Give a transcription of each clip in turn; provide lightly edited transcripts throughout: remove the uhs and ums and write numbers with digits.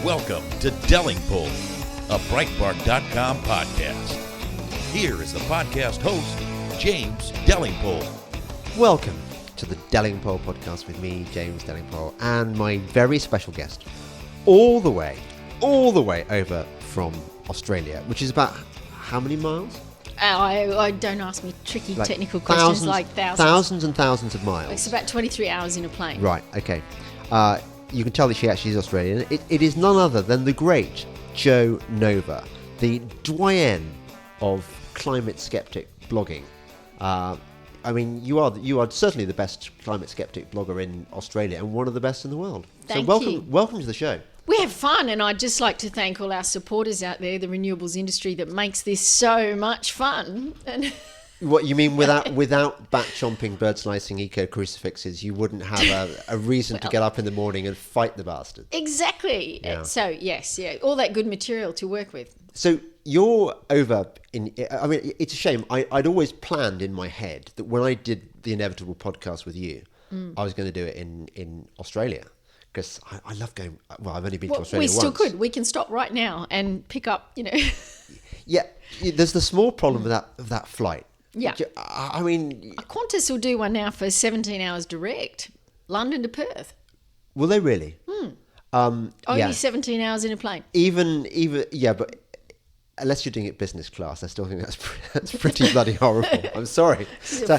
Welcome to Delingpole, a Breitbart.com podcast. Here is the podcast host, James Delingpole. Welcome to the Delingpole podcast with me, James Delingpole, and my very special guest, all the way over from Australia, which is about how many miles? I don't ask me tricky technical questions like thousands. Thousands and thousands of miles. It's about 23 hours in a plane. Right, okay. You can tell that she actually is Australian. It is none other than the great Joanne Nova, the doyenne of climate skeptic blogging. I mean, you are certainly the best climate skeptic blogger in Australia and one of the best in the world. Thank you. Welcome to the show. We have fun, and I'd just like to thank all our supporters out there, the renewables industry that makes this so much fun. And what you mean without back chomping, bird slicing eco crucifixes, you wouldn't have a reason to get up in the morning and fight the bastard. Exactly. Yeah. So yes, all that good material to work with. So you're over in. I mean, it's a shame. I'd always planned in my head that when I did the Inevitable podcast with you, I was going to do it in Australia. Because I love going. Well, I've only been to Australia once. We still could. We can stop right now and pick up. Yeah, there's the small problem of that flight. Yeah. I mean, Qantas will do one now for 17 hours direct, London to Perth. Will they really? Only 17 hours in a plane. Even yeah, but unless you're doing it business class, I still think that's pretty bloody horrible. I'm sorry. So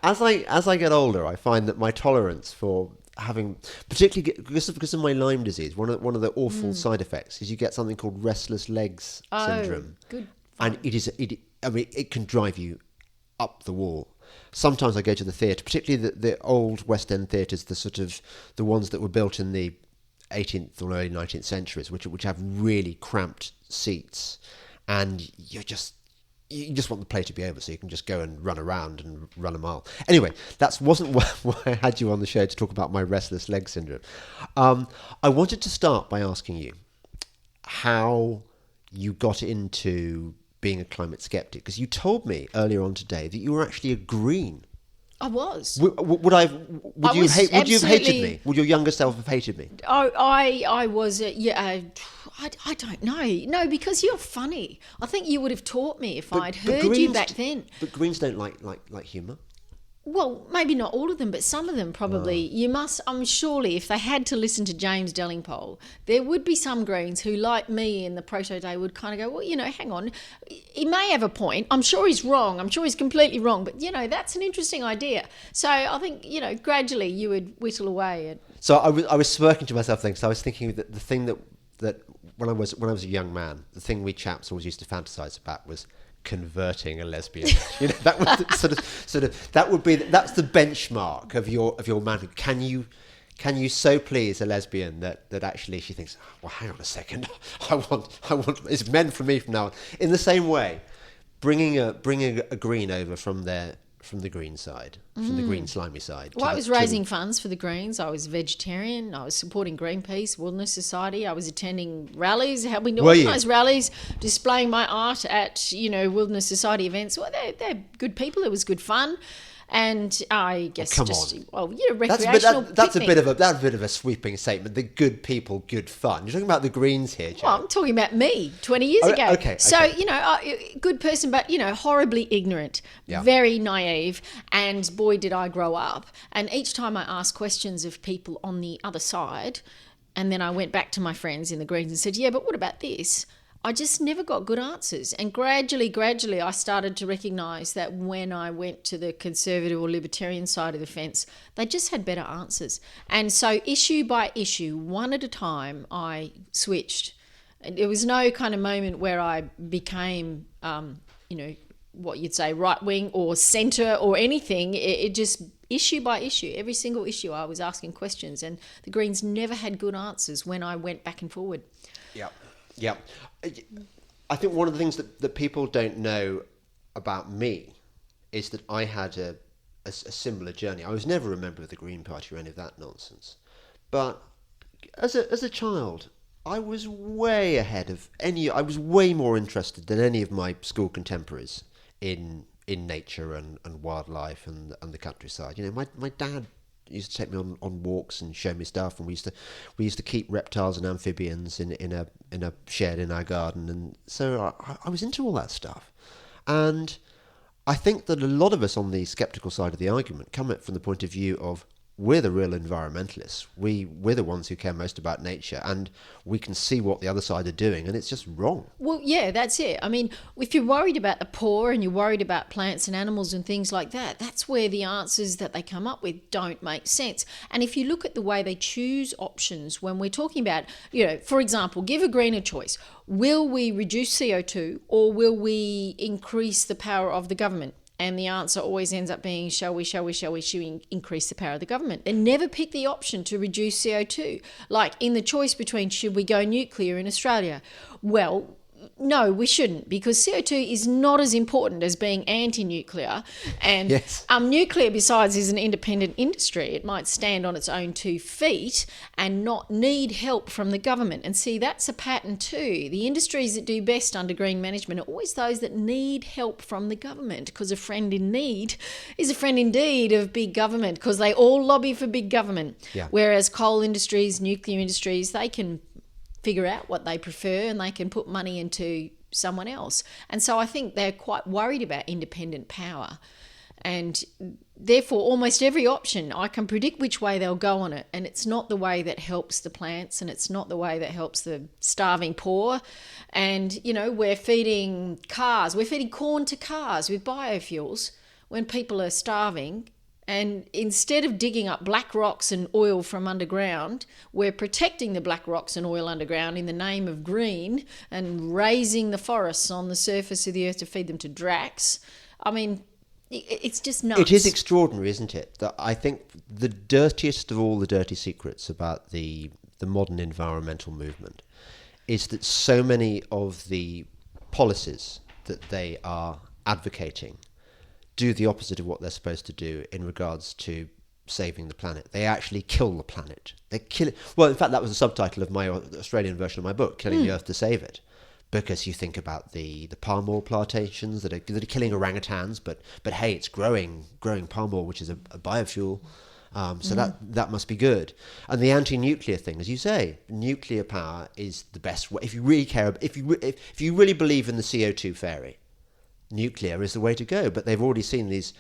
as I get older, I find that my tolerance for having, particularly because of my Lyme disease, one of the awful side effects is you get something called restless legs syndrome. Good. And it can drive you up the wall. Sometimes I go to the theatre, particularly the old West End theatres, the ones that were built in the 18th or early 19th centuries, which have really cramped seats, and you just want the play to be over so you can just go and run around and run a mile. Anyway, that wasn't why I had you on the show to talk about my restless leg syndrome. I wanted to start by asking you how you got into being a climate skeptic, because you told me earlier on today that you were actually a green. I was. Would you have hated me? Would your younger self have hated me? I was. I don't know. No, because you're funny. I think you would have taught me if I'd heard you back then. But Greens don't like humour. Well, maybe not all of them, but some of them probably. You must. Surely, if they had to listen to James Delingpole, there would be some Greens who, like me in the proto day, would kind of go, well, hang on, he may have a point. I'm sure he's wrong. I'm sure he's completely wrong. But that's an interesting idea. So I think gradually you would whittle away at. So I was smirking to myself then, because I was thinking that the thing that when I was a young man, the thing we chaps always used to fantasize about was converting a lesbian. That was sort of that's the benchmark of your manhood. Can you so please a lesbian that actually she thinks, well, hang on a second, I want it's men for me from now on. In the same way, bringing a green over from the green side, from the green slimy side. Well, I was raising funds for the Greens. I was vegetarian. I was supporting Greenpeace, Wilderness Society. I was attending rallies, helping to organise rallies, displaying my art at Wilderness Society events. Well, they're good people. It was good fun. And I guess recreational. That's a bit of a sweeping statement. The good people, good fun. You're talking about the Greens here, Joe. Well, I'm talking about me 20 years ago. Okay. So good person, but horribly ignorant, very naive, and boy did I grow up. And each time I asked questions of people on the other side, and then I went back to my friends in the Greens and said, yeah, but what about this? I just never got good answers. And gradually, I started to recognise that when I went to the conservative or libertarian side of the fence, they just had better answers. And so issue by issue, one at a time, I switched. And there was no kind of moment where I became, what you'd say right-wing or centre or anything. It just, issue by issue, every single issue I was asking questions. And the Greens never had good answers when I went back and forward. Yeah. I think one of the things that people don't know about me is that I had a similar journey. I was never a member of the Green Party or any of that nonsense. But as a child, I was way ahead of I was way more interested than any of my school contemporaries in nature and wildlife and the countryside. My dad used to take me on walks and show me stuff, and we used to keep reptiles and amphibians in a shed in our garden, and so I was into all that stuff. And I think that a lot of us on the skeptical side of the argument come at it from the point of view of we're the real environmentalists. We're the ones who care most about nature, and we can see what the other side are doing, and it's just wrong. Well, yeah, that's it. I mean, if you're worried about the poor and you're worried about plants and animals and things like that, that's where the answers that they come up with don't make sense. And if you look at the way they choose options when we're talking about, for example, give a greener choice. Will we reduce CO2 or will we increase the power of the government? And the answer always ends up being, shall we increase the power of the government? They never pick the option to reduce CO2. Like in the choice between should we go nuclear in Australia? Well, no, we shouldn't, because CO2 is not as important as being anti-nuclear. And yes. Nuclear, besides, is an independent industry. It might stand on its own 2 feet and not need help from the government. And see, that's a pattern too. The industries that do best under green management are always those that need help from the government, because a friend in need is a friend indeed of big government, because they all lobby for big government. Yeah. Whereas coal industries, nuclear industries, they can figure out what they prefer and they can put money into someone else. And so I think they're quite worried about independent power. And therefore, almost every option, I can predict which way they'll go on it. And it's not the way that helps the plants, and it's not the way that helps the starving poor. And, we're feeding corn to cars with biofuels when people are starving. And instead of digging up black rocks and oil from underground, we're protecting the black rocks and oil underground in the name of green and raising the forests on the surface of the earth to feed them to dracs. I mean, it's just nuts. It is extraordinary, isn't it? That I think the dirtiest of all the dirty secrets about the modern environmental movement is that so many of the policies that they are advocating do the opposite of what they're supposed to do in regards to saving the planet. They actually kill the planet. They kill it. Well, in fact, that was the subtitle of my Australian version of my book, Killing the Earth to Save It. Because you think about the palm oil plantations that are killing orangutans, but hey, it's growing palm oil, which is a biofuel. So that must be good. And the anti-nuclear thing, as you say, nuclear power is the best way. If you really care, if you really believe in the CO2 fairy, nuclear is the way to go. But they've already seen these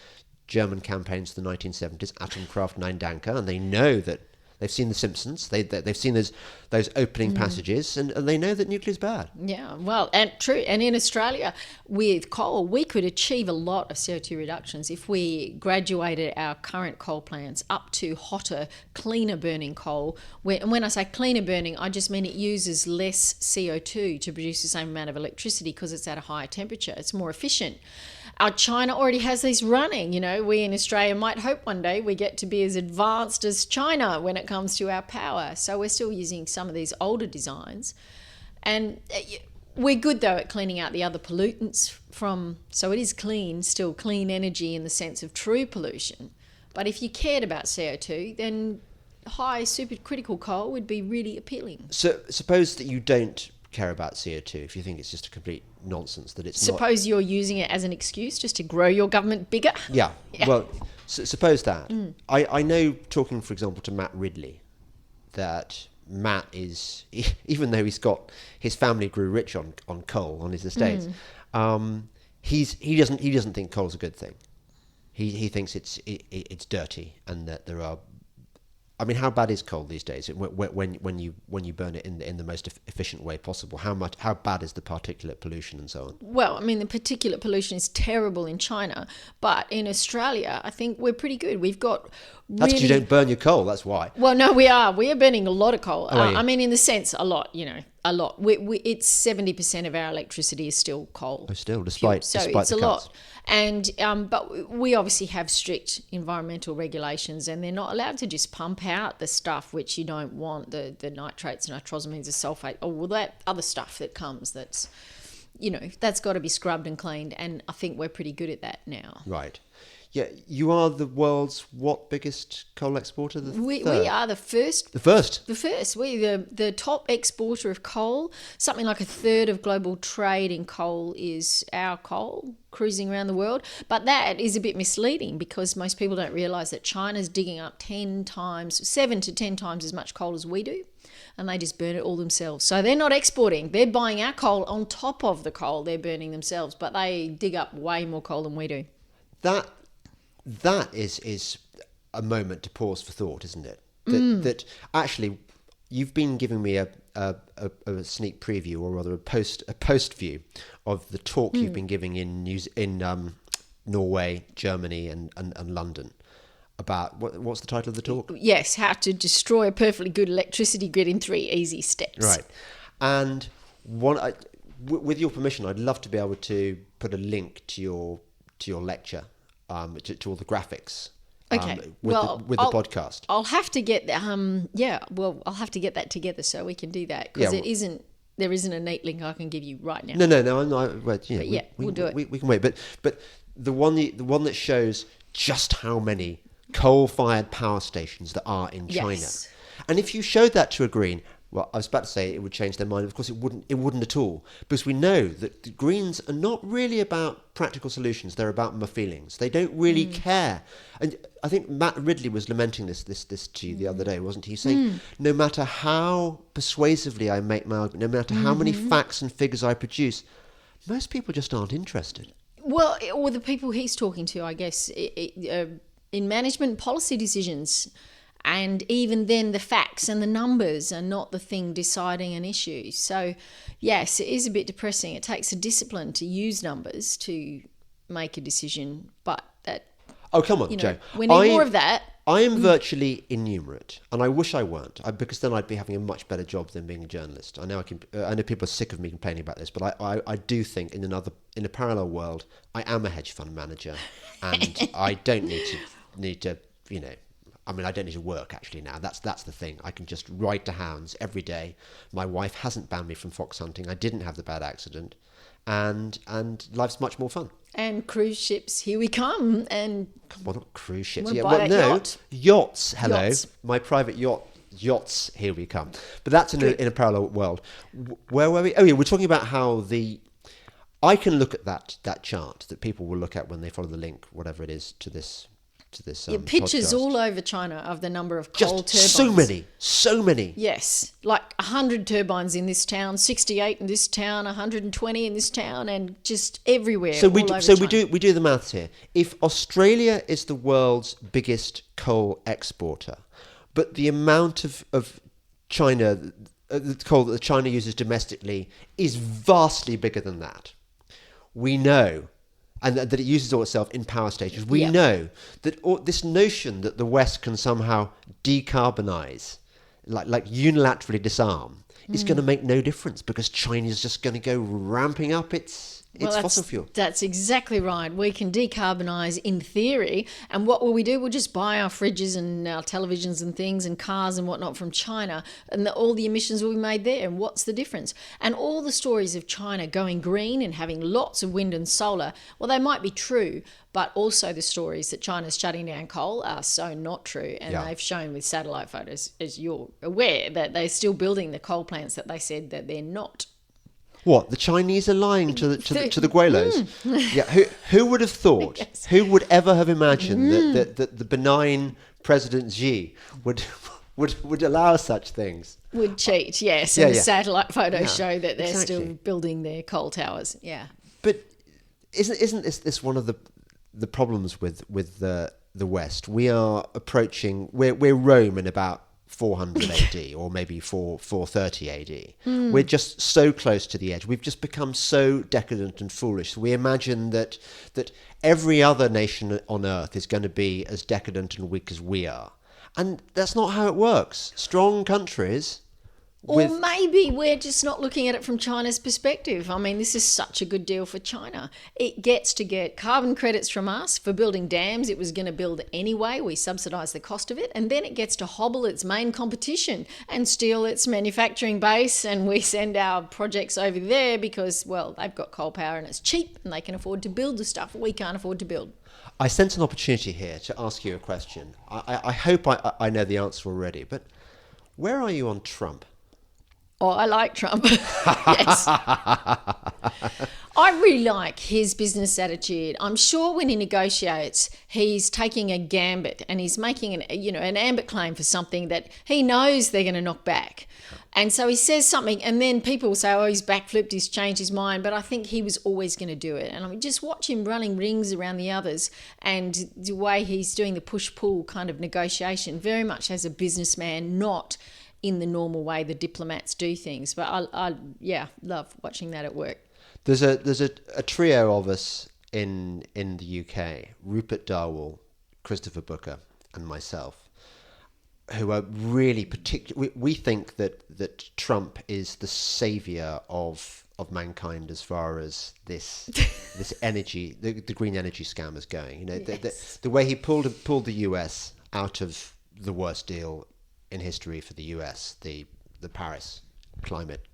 German campaigns in the 1970s, Atomkraft 9 Danke, and they know that they've seen The Simpsons. They've seen those opening passages, and they know that nuclear is bad. Yeah, well, and true. And in Australia, with coal, we could achieve a lot of CO2 reductions if we graduated our current coal plants up to hotter, cleaner burning coal. And when I say cleaner burning, I just mean it uses less CO2 to produce the same amount of electricity because it's at a higher temperature. It's more efficient. China already has these running. We in Australia might hope one day we get to be as advanced as China when it comes to our power. So we're still using some of these older designs. And we're good, though, at cleaning out the other pollutants so it is still clean energy in the sense of true pollution. But if you cared about CO2, then high supercritical coal would be really appealing. So suppose that you don't care about CO2, if you think it's just a complete nonsense, that it's Suppose you're using it as an excuse just to grow your government bigger? Yeah. Well, suppose that. I know, talking, for example, to Matt Ridley, that Matt is, even though his family grew rich on coal on his estates, he doesn't think coal's a good thing. He thinks it's dirty, and that there are. I mean, how bad is coal these days? When you burn it in the most efficient way possible, how bad is the particulate pollution and so on? Well, I mean, the particulate pollution is terrible in China, but in Australia, I think we're pretty good. We've got That's because you don't burn your coal. That's why. Well, no, we are burning a lot of coal. Oh, I mean, in the sense, a lot. A lot. It's 70% of our electricity is still coal. Oh, still, despite so despite it's the a cuts. lot. And but we obviously have strict environmental regulations, and they're not allowed to just pump out the stuff which you don't want, the nitrates, nitrosamines, the sulfate, all that other stuff that comes. That's got to be scrubbed and cleaned, and I think we're pretty good at that now. Right. Yeah, you are the world's biggest coal exporter? We are the first. The first? The first. We're the top exporter of coal. Something like a third of global trade in coal is our coal cruising around the world. But that is a bit misleading because most people don't realise that China's digging up 7 to 10 times as much coal as we do. And they just burn it all themselves. So they're not exporting. They're buying our coal on top of the coal they're burning themselves. But they dig up way more coal than we do. That is a moment to pause for thought, isn't it? That actually, you've been giving me a sneak preview, or rather a post view of the talk you've been giving in Norway, Germany, and London about what's the title of the talk? Yes, how to destroy a perfectly good electricity grid in 3 easy steps. Right, and with your permission, I'd love to be able to put a link to your lecture. To all the graphics, okay. with the podcast. I'll have to get I'll have to get that together so we can do that because there isn't a neat link I can give you right now. No, I'm not. Well, we'll do it. We can wait, but the one that shows just how many coal-fired power stations there are in China, Yes. and if you showed that to a Green. Well, I was about to say it would change their mind. Of course, it wouldn't at all. Because we know that the Greens are not really about practical solutions. They're about my feelings. They don't really care. And I think Matt Ridley was lamenting this to you the other day, wasn't he? Saying, no matter how persuasively I make my argument, no matter how many facts and figures I produce, most people just aren't interested. Well, or the people he's talking to, I guess, in management policy decisions. And even then, the facts and the numbers are not the thing deciding an issue. So, yes, it is a bit depressing. It takes a discipline to use numbers to make a decision. But that... Oh, come on, Joe. We need more of that. I am virtually innumerate, and I wish I weren't, because then I'd be having a much better job than being a journalist. I know people are sick of me complaining about this, but I do think in a parallel world, I am a hedge fund manager, and I don't need to I don't need to work actually now. That's the thing. I can just ride to hounds every day. My wife hasn't banned me from fox hunting. I didn't have the bad accident, and life's much more fun. And cruise ships, here we come. And come on, not cruise ships. Yacht. Yachts. Hello, Yachts. My private yachts. Here we come. But that's in a parallel world. Where were we? Oh yeah, we're talking about how I can look at that chart that people will look at when they follow the link, whatever it is, to this pictures podcast. all over China of the number of coal Just turbines. so many. Yes, like 100 turbines in this town, 68 in this town, 120 in this town, and just everywhere. So we China. we do the maths here. If Australia is the world's biggest coal exporter, but the amount of China, the coal that China uses domestically is vastly bigger than that. We know. And that it uses all itself in power stations. We know that this notion that the West can somehow decarbonise, like unilaterally disarm, is going to make no difference because China's just going to go ramping up its fossil fuel. That's exactly right. We can decarbonise in theory. And what will we do? We'll just buy our fridges and our televisions and things and cars and whatnot from China, and all the emissions will be made there. And what's the difference? And all the stories of China going green and having lots of wind and solar, well, they might be true, but also the stories that China's shutting down coal are so not true. And they've shown with satellite photos, as you're aware, that they're still building the coal plants that they said that they're not. What, the Chinese are lying to the Guelos? Yeah, who would have thought? Yes. Who would ever have imagined that the benign President Xi would allow such things? Would cheat, yes. And the satellite photos show that they're still building their coal towers. Yeah. But isn't this one of the problems with the West? We are approaching. We're Rome in about 400 AD or maybe 430 AD. We're just so close to the edge. We've just become so decadent and foolish. We imagine that every other nation on earth is going to be as decadent and weak as we are. And that's not how it works. Strong countries... Or maybe we're just not looking at it from China's perspective. I mean, this is such a good deal for China. It gets to get carbon credits from us for building dams it was going to build anyway. We subsidise the cost of it. And then it gets to hobble its main competition and steal its manufacturing base. And we send our projects over there because, well, they've got coal power and it's cheap and they can afford to build the stuff we can't afford to build. I sense an opportunity here to ask you a question. I hope I know the answer already, but where are you on Trump? Oh, I like Trump. Yes. I really like his business attitude. I'm sure when he negotiates, he's taking a gambit and he's making an ambit claim for something that he knows they're going to knock back. And so he says something, and then people will say, oh, he's backflipped, he's changed his mind. But I think he was always going to do it. And I mean, just watch him running rings around the others, and the way he's doing the push-pull kind of negotiation, very much as a businessman, not in the normal way the diplomats do things. But I love watching that at work. There's a trio of us in the UK, Rupert Darwell, Christopher Booker, and myself, who are really particular. We think that Trump is the saviour of mankind as far as this energy, the green energy scam is going. The way he pulled the US out of the worst deal in history for the US, the Paris climate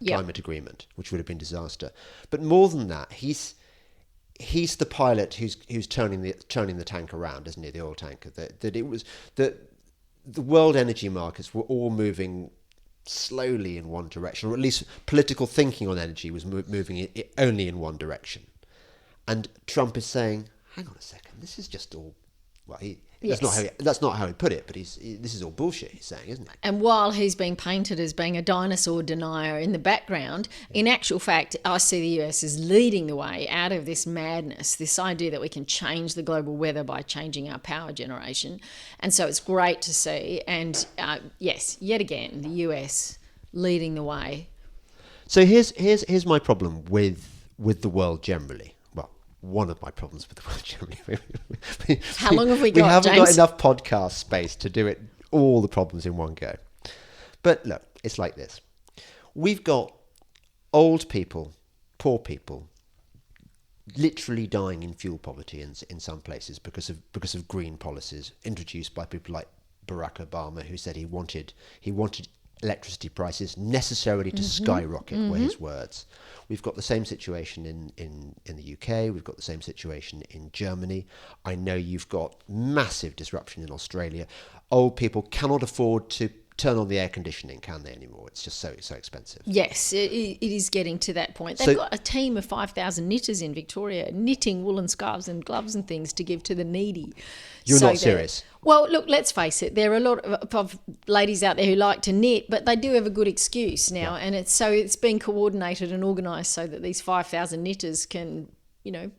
agreement, which would have been disaster. But more than that, he's the pilot who's turning the tank around, isn't he? The oil tanker. The world energy markets were all moving slowly in one direction, or at least political thinking on energy was moving only in one direction. And Trump is saying, hang on a second, this is just all... Well, that's not how he put it, but this is all bullshit, he's saying, isn't it? And while he's being painted as being a dinosaur denier in the background, in actual fact, I see the US as leading the way out of this madness, this idea that we can change the global weather by changing our power generation. And so it's great to see. And yes, yet again, the US leading the way. So here's my problem with the world generally. One of my problems with the world generally. How long have we got, We haven't James? got enough podcast space to do all the problems in one go. But look, it's like this. We've got old people, poor people, literally dying in fuel poverty in some places because of green policies introduced by people like Barack Obama, who said he wanted electricity prices necessarily to skyrocket, were his words. We've got the same situation in the UK. We've got the same situation in Germany. I know you've got massive disruption in Australia. Old people cannot afford to turn on the air conditioning, can they, anymore? It's just so expensive. Yes, it is getting to that point. They've got a team of 5,000 knitters in Victoria knitting woolen scarves and gloves and things to give to the needy. You're not serious? Well, look, let's face it. There are a lot of ladies out there who like to knit, but they do have a good excuse now. And it's been coordinated and organised so that these 5,000 knitters can,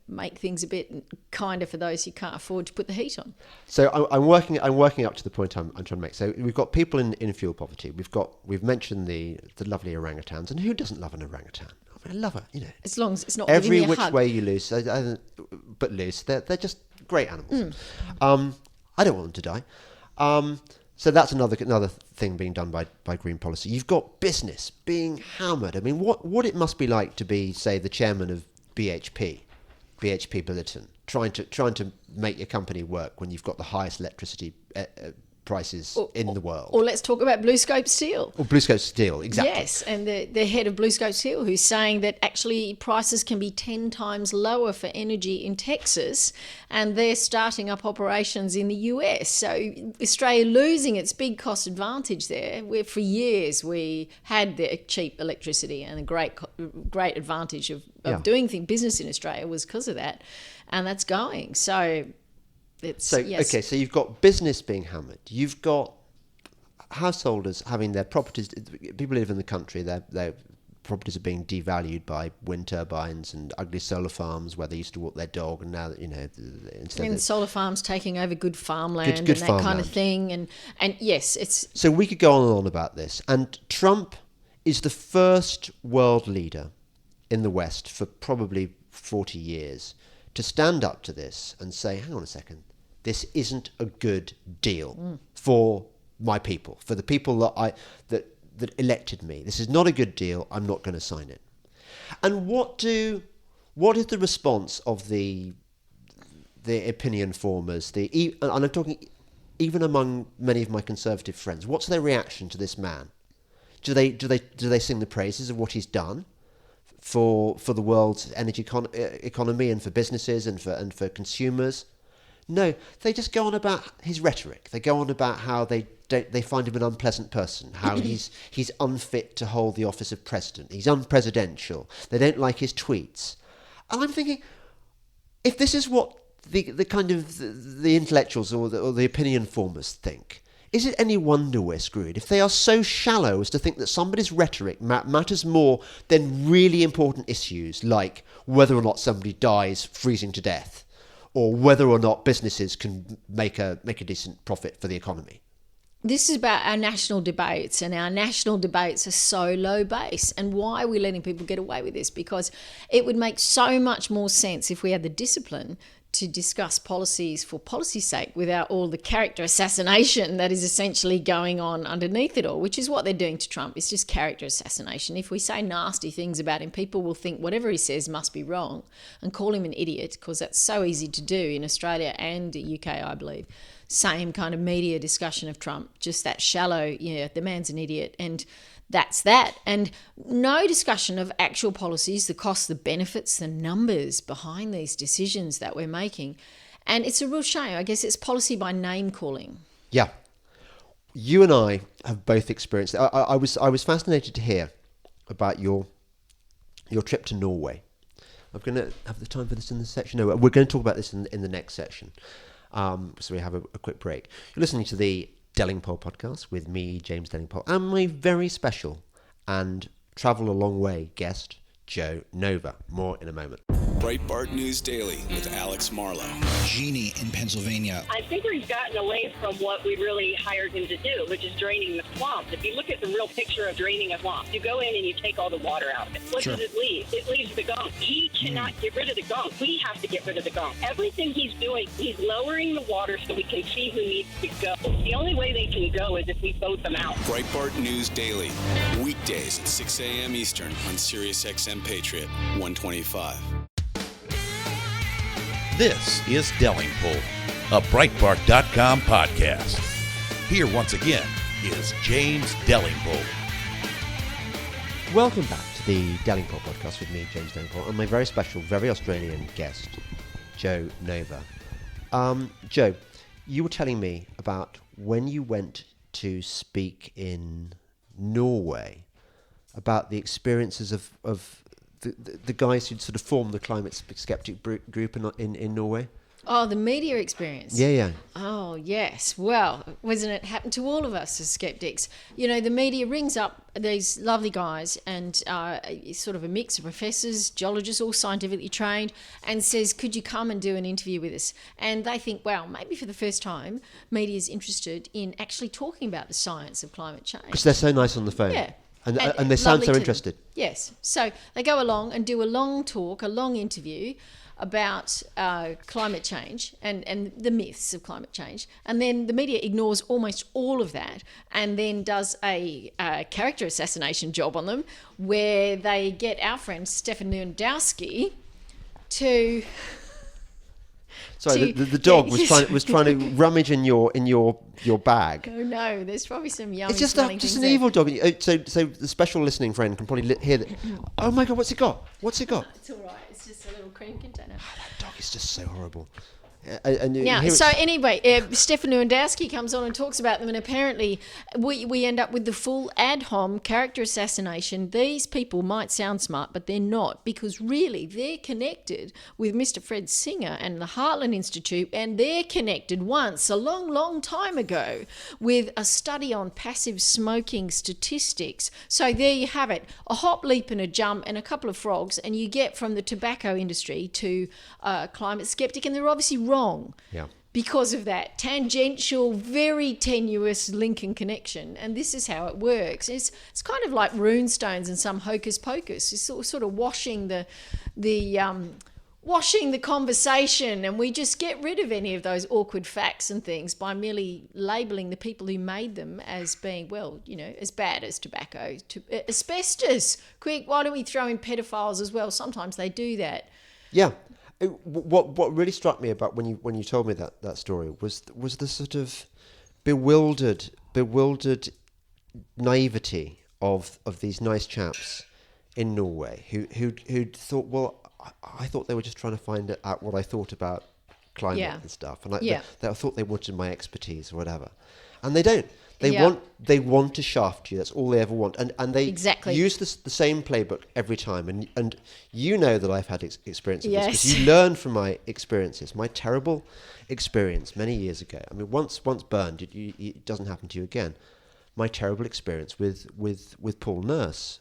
make things a bit kinder for those who can't afford to put the heat on. So I'm working up to the point I'm trying to make. So we've got people in fuel poverty. We've mentioned the lovely orangutans, and who doesn't love an orangutan? I love her, As long as it's not every giving me a which hug. way you loose, but loose. They're just great animals. I don't want them to die. So that's another thing being done by green policy. You've got business being hammered. I mean, what it must be like to be, say, the chairman of BHP Billiton, trying to make your company work when you've got the highest electricity prices in the world. Or let's talk about BlueScope Steel. Or BlueScope Steel, exactly. Yes, and the head of BlueScope Steel, who's saying that actually prices can be 10 times lower for energy in Texas, and they're starting up operations in the US. So Australia losing its big cost advantage there, where for years we had the cheap electricity, and a great advantage of doing business in Australia was because of that, and that's going. So okay, so you've got business being hammered. You've got householders having their properties. People live in the country. Their properties are being devalued by wind turbines and ugly solar farms where they used to walk their dog, and now instead. And solar farms taking over good farmland good and that farmland. kind of thing, and yes, it's. So we could go on and on about this, and Trump is the first world leader in the West for probably 40 years to stand up to this and say, hang on a second, this isn't a good deal for my people, for the people that elected me. This is not a good deal. I'm not going to sign it. And what is the response of the opinion formers? And I'm talking even among many of my conservative friends. What's their reaction to this man? Do they sing the praises of what he's done for the world's energy economy and for businesses and for consumers. No, they just go on about his rhetoric. They go on about how they find him an unpleasant person, how he's unfit to hold the office of president. He's unpresidential. They don't like his tweets. And I'm thinking, if this is what the kind of the intellectuals or the opinion formers think, is it any wonder we're screwed? If they are so shallow as to think that somebody's rhetoric matters more than really important issues like whether or not somebody dies freezing to death, or whether or not businesses can make a decent profit for the economy. This is about our national debates, and our national debates are so low base. And why are we letting people get away with this? Because it would make so much more sense if we had the discipline to discuss policies for policy's sake without all the character assassination that is essentially going on underneath it all, which is what they're doing to Trump. It's just character assassination. If we say nasty things about him, people will think whatever he says must be wrong and call him an idiot, because that's so easy to do in Australia and the UK, I believe. Same kind of media discussion of Trump, just that shallow, the man's an idiot, and that's that. And no discussion of actual policies, the costs, the benefits, the numbers behind these decisions that we're making. And it's a real shame. I guess it's policy by name calling. Yeah. You and I have both experienced it. I was fascinated to hear about your trip to Norway. I'm going to have the time for this in this section. No, we're going to talk about this in the next section. So we have a quick break. You're listening to the Delingpole podcast with me, James Delingpole, and my very special and travel a long way guest, Joe Nova. More in a moment. Breitbart News Daily with Alex Marlow. Jeannie in Pennsylvania. I think he's gotten away from what we really hired him to do, which is draining the swamp. If you look at the real picture of draining a swamp, you go in and you take all the water out of it. What does it leave? It leaves the gunk. He cannot get rid of the gunk. We have to get rid of the gunk. Everything he's doing, he's lowering the water so we can see who needs to go. The only way they can go is if we vote them out. Breitbart News Daily, weekdays at 6 a.m. Eastern on Sirius XM Patriot 125. This is Delingpole, a Breitbart.com podcast. Here once again is James Delingpole. Welcome back to the Delingpole podcast with me, James Delingpole, and my very special, very Australian guest, Joe Nova. Joe, you were telling me about when you went to speak in Norway about the experiences of the guys who'd sort of formed the climate skeptic group in Norway. Oh, the media experience. Yeah. Oh, yes. Well, wasn't it happened to all of us as skeptics? The media rings up these lovely guys and sort of a mix of professors, geologists, all scientifically trained, and says, could you come and do an interview with us? And they think, well, maybe for the first time, media's interested in actually talking about the science of climate change. Because they're so nice on the phone. Yeah. And they sound so interested. Yes. So they go along and do a long talk, a long interview about climate change and the myths of climate change. And then the media ignores almost all of that and then does a character assassination job on them, where they get our friend Stefan Lewandowski to... Sorry, the dog was trying to rummage in your bag. Oh no, there's probably some yummy. It's just an evil dog. So the special listening friend can probably hear that. Oh my God, what's it got? It's all right. It's just a little cream container. That dog is just so horrible. Anyway, Stefan Lewandowski comes on and talks about them, and apparently we end up with the full ad hom character assassination. These people might sound smart, but they're not, because really they're connected with Mr. Fred Singer and the Heartland Institute, and they're connected once, a long, long time ago, with a study on passive smoking statistics. So there you have it, a hop, leap and a jump and a couple of frogs, and you get from the tobacco industry to climate skeptic, and they're obviously wrong. Yeah. Because of that tangential, very tenuous link and connection. And this is how it works. It's kind of like runestones and some hocus pocus. It's sort of washing the conversation, and we just get rid of any of those awkward facts and things by merely labelling the people who made them as being, as bad as tobacco, asbestos. Quick, why don't we throw in pedophiles as well? Sometimes they do that. Yeah. What really struck me about when you told me that story was the sort of bewildered naivety of these nice chaps in Norway who thought, well, I thought they were just trying to find out what I thought about climate and stuff, and they thought they wanted my expertise or whatever, and they don't. They want to shaft you. That's all they ever want, and they use the same playbook every time. And you know that I've had experience of this because you learn from my experiences. My terrible experience many years ago. I mean, once burned, it doesn't happen to you again. My terrible experience with Paul Nurse.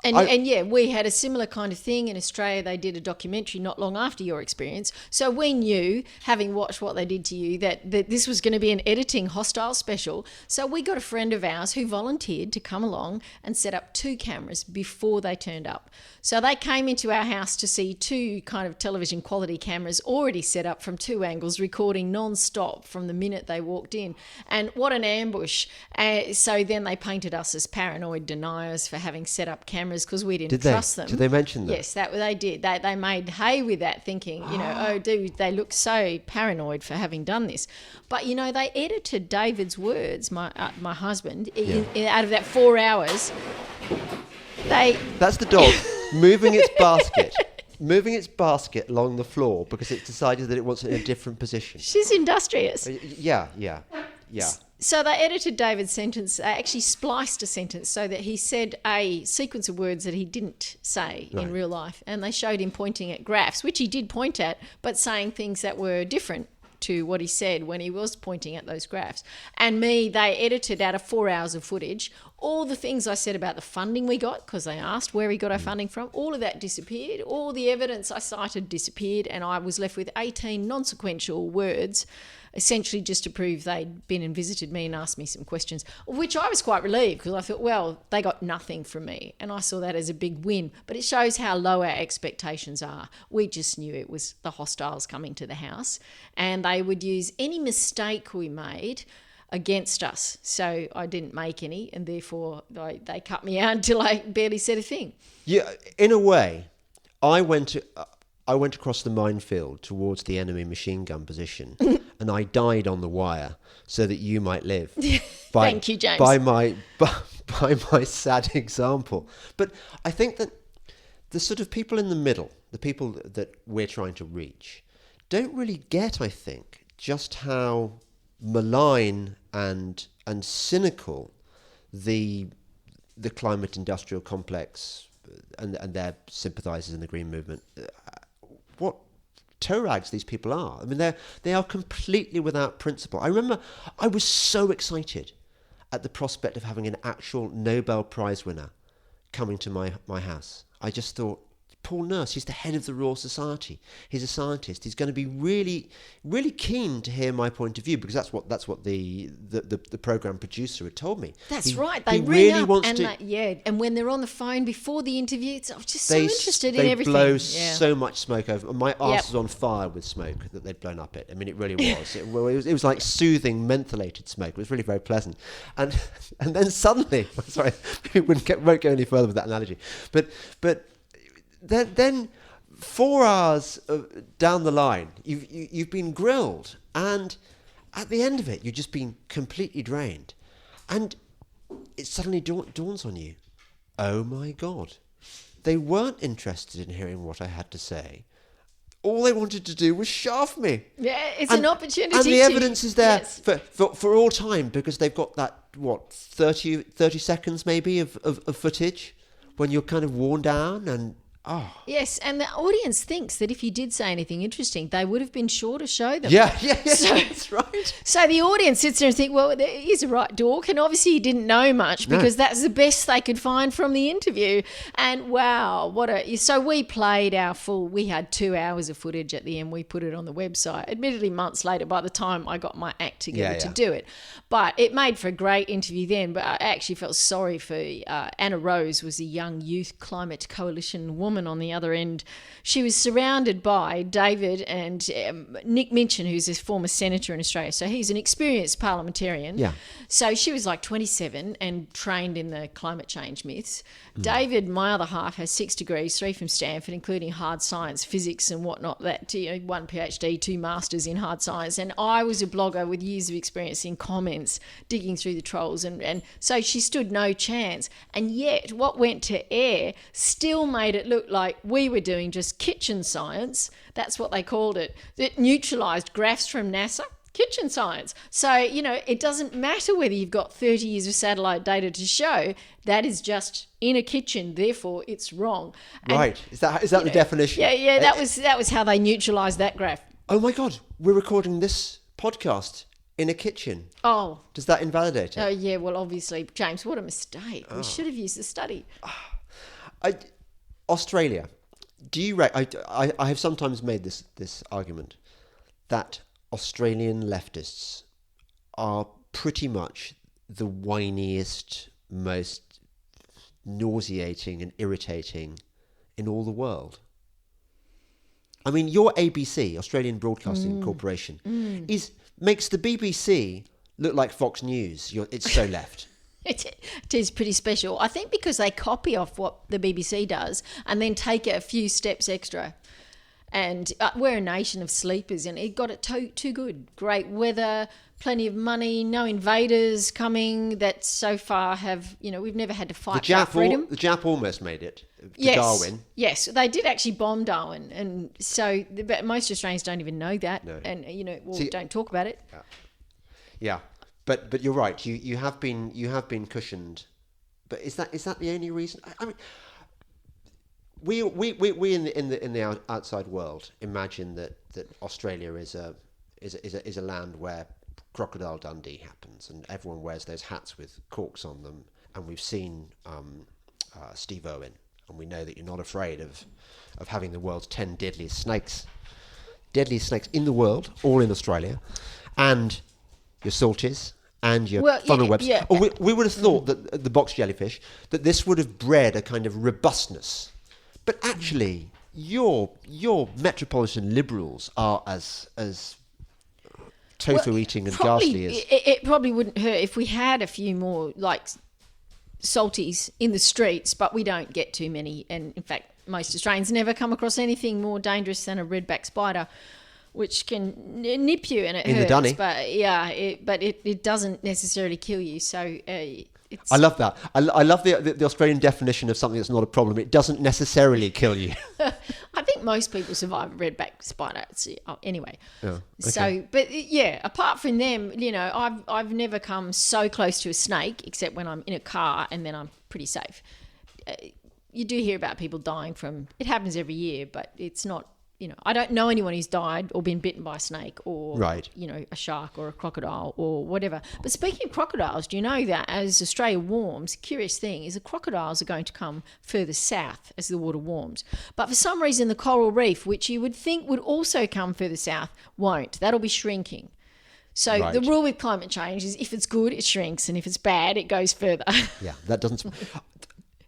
We had a similar kind of thing in Australia. They did a documentary not long after your experience. So we knew, having watched what they did to you, that this was going to be an editing hostile special. So we got a friend of ours who volunteered to come along and set up 2 cameras before they turned up. So they came into our house to see 2 kind of television quality cameras already set up from 2 angles, recording non-stop from the minute they walked in. And what an ambush. So then they painted us as paranoid deniers for having set up cameras because we didn't trust them. Did they mention that? Yes, they did. They made hay with that, thinking, oh, dude, they look so paranoid for having done this. But, they edited David's words, my husband, out of that 4 hours. That's the dog moving its basket along the floor because it's decided that it wants it in a different position. She's industrious. Yeah. So they edited David's sentence. They actually spliced a sentence so that he said a sequence of words that he didn't say in real life. And they showed him pointing at graphs, which he did point at, but saying things that were different to what he said when he was pointing at those graphs. And they edited out of 4 hours of footage all the things I said about the funding we got, because they asked where he got our funding from. All of that disappeared. All the evidence I cited disappeared, and I was left with 18 non-sequential words, essentially just to prove they'd been and visited me and asked me some questions, which I was quite relieved because I thought, well, they got nothing from me. And I saw that as a big win. But it shows how low our expectations are. We just knew it was the hostiles coming to the house, and they would use any mistake we made against us. So I didn't make any, and therefore they cut me out until I barely said a thing. Yeah, in a way, I went across the minefield towards the enemy machine gun position, and I died on the wire so that you might live. Thank you, James. By my sad example. But I think that the sort of people in the middle, the people that we're trying to reach, don't really get, I think, just how malign and cynical the climate industrial complex and their sympathisers in the green movement, what toe rags these people are. I mean, they are completely without principle. I remember I was so excited at the prospect of having an actual Nobel Prize winner coming to my house. I just thought, Paul Nurse, he's the head of the Royal Society. He's a scientist. He's going to be really, really keen to hear my point of view, because that's what the program producer had told me. That's right. They ring really up and when they're on the phone before the interview, it's just so interested in everything. They blow so much smoke over. My arse was on fire with smoke that they'd blown up it. I mean, it really was. It was like soothing, mentholated smoke. It was really very pleasant. And then suddenly, sorry, we won't go any further with that analogy, but. Then 4 hours down the line, you've been grilled, and at the end of it, you've just been completely drained, and it suddenly dawns on you, oh my God, they weren't interested in hearing what I had to say. All they wanted to do was shaft me. Yeah, it's an opportunity. And the evidence is there for all time, because they've got that 30 seconds maybe of footage when you're kind of worn down and. Oh. Yes, and the audience thinks that if you did say anything interesting, they would have been sure to show them. Yeah, that's right. So the audience sits there and think, well, he's a right dork, and obviously he didn't know much because that's the best they could find from the interview. And wow, so we played we had 2 hours of footage at the end. We put it on the website, admittedly months later by the time I got my act together to do it. But it made for a great interview then. But I actually felt sorry for Anna Rose, was a young youth climate coalition woman woman on the other end. She was surrounded by David and Nick Minchin, who's a former senator in Australia. So he's an experienced parliamentarian. Yeah. So she was like 27 and trained in the climate change myths. David, my other half, has 6 degrees, 3 from Stanford, including hard science, physics and whatnot, that 1 PhD, 2 masters in hard science. And I was a blogger with years of experience in comments, digging through the trolls. And so she stood no chance. And yet what went to air still made it look like we were doing just kitchen science. That's what they called it. It neutralised graphs from NASA. Kitchen science. So, it doesn't matter whether you've got 30 years of satellite data to show. That is just in a kitchen, therefore it's wrong. And, right. Is that the definition? Yeah, that was how they neutralised that graph. Oh my God, we're recording this podcast in a kitchen. Oh. Does that invalidate it? Oh, yeah, well, obviously, James, what a mistake. We should have used the study. Australia. Do you I have sometimes made this argument that Australian leftists are pretty much the whiniest, most nauseating and irritating in all the world. I mean, your ABC, Australian Broadcasting Corporation, makes the BBC look like Fox News. It's so left. It is pretty special. I think because they copy off what the BBC does and then take it a few steps extra. And we're a nation of sleepers, and it got it too good. Great weather, plenty of money, no invaders coming that so far have, we've never had to fight for freedom. The Jap almost made it to Darwin. Yes, they did actually bomb Darwin. And so but most Australians don't even know that. No. And, don't talk about it. Yeah. But you're right. You have been cushioned. But is that the only reason? I mean, we in the outside world imagine that Australia is a land where Crocodile Dundee happens and everyone wears those hats with corks on them, and we've seen Steve Irwin, and we know that you're not afraid of having the world's 10 deadliest snakes in the world, all in Australia, and your salties and your funnel webs. Yeah. Oh, we would have thought that the box jellyfish, that this would have bred a kind of robustness. But actually, your metropolitan liberals are as tofu-eating and ghastly as... It probably wouldn't hurt if we had a few more, salties in the streets, but we don't get too many. And, in fact, most Australians never come across anything more dangerous than a redback spider, which can nip you and it hurts. In the dunny. But it doesn't necessarily kill you, so... I love that. I love the Australian definition of something that's not a problem. It doesn't necessarily kill you. I think most people survive a redback spider. Anyway. Yeah, okay. So, but apart from them, I've never come so close to a snake, except when I'm in a car, and then I'm pretty safe. You do hear about people dying from. It happens every year, but it's not. I don't know anyone who's died or been bitten by a snake or, a shark or a crocodile or whatever. But speaking of crocodiles, do you know that as Australia warms, curious thing is the crocodiles are going to come further south as the water warms. But for some reason, the coral reef, which you would think would also come further south, won't. That'll be shrinking. So the rule with climate change is if it's good, it shrinks, and if it's bad, it goes further. Yeah, that doesn't...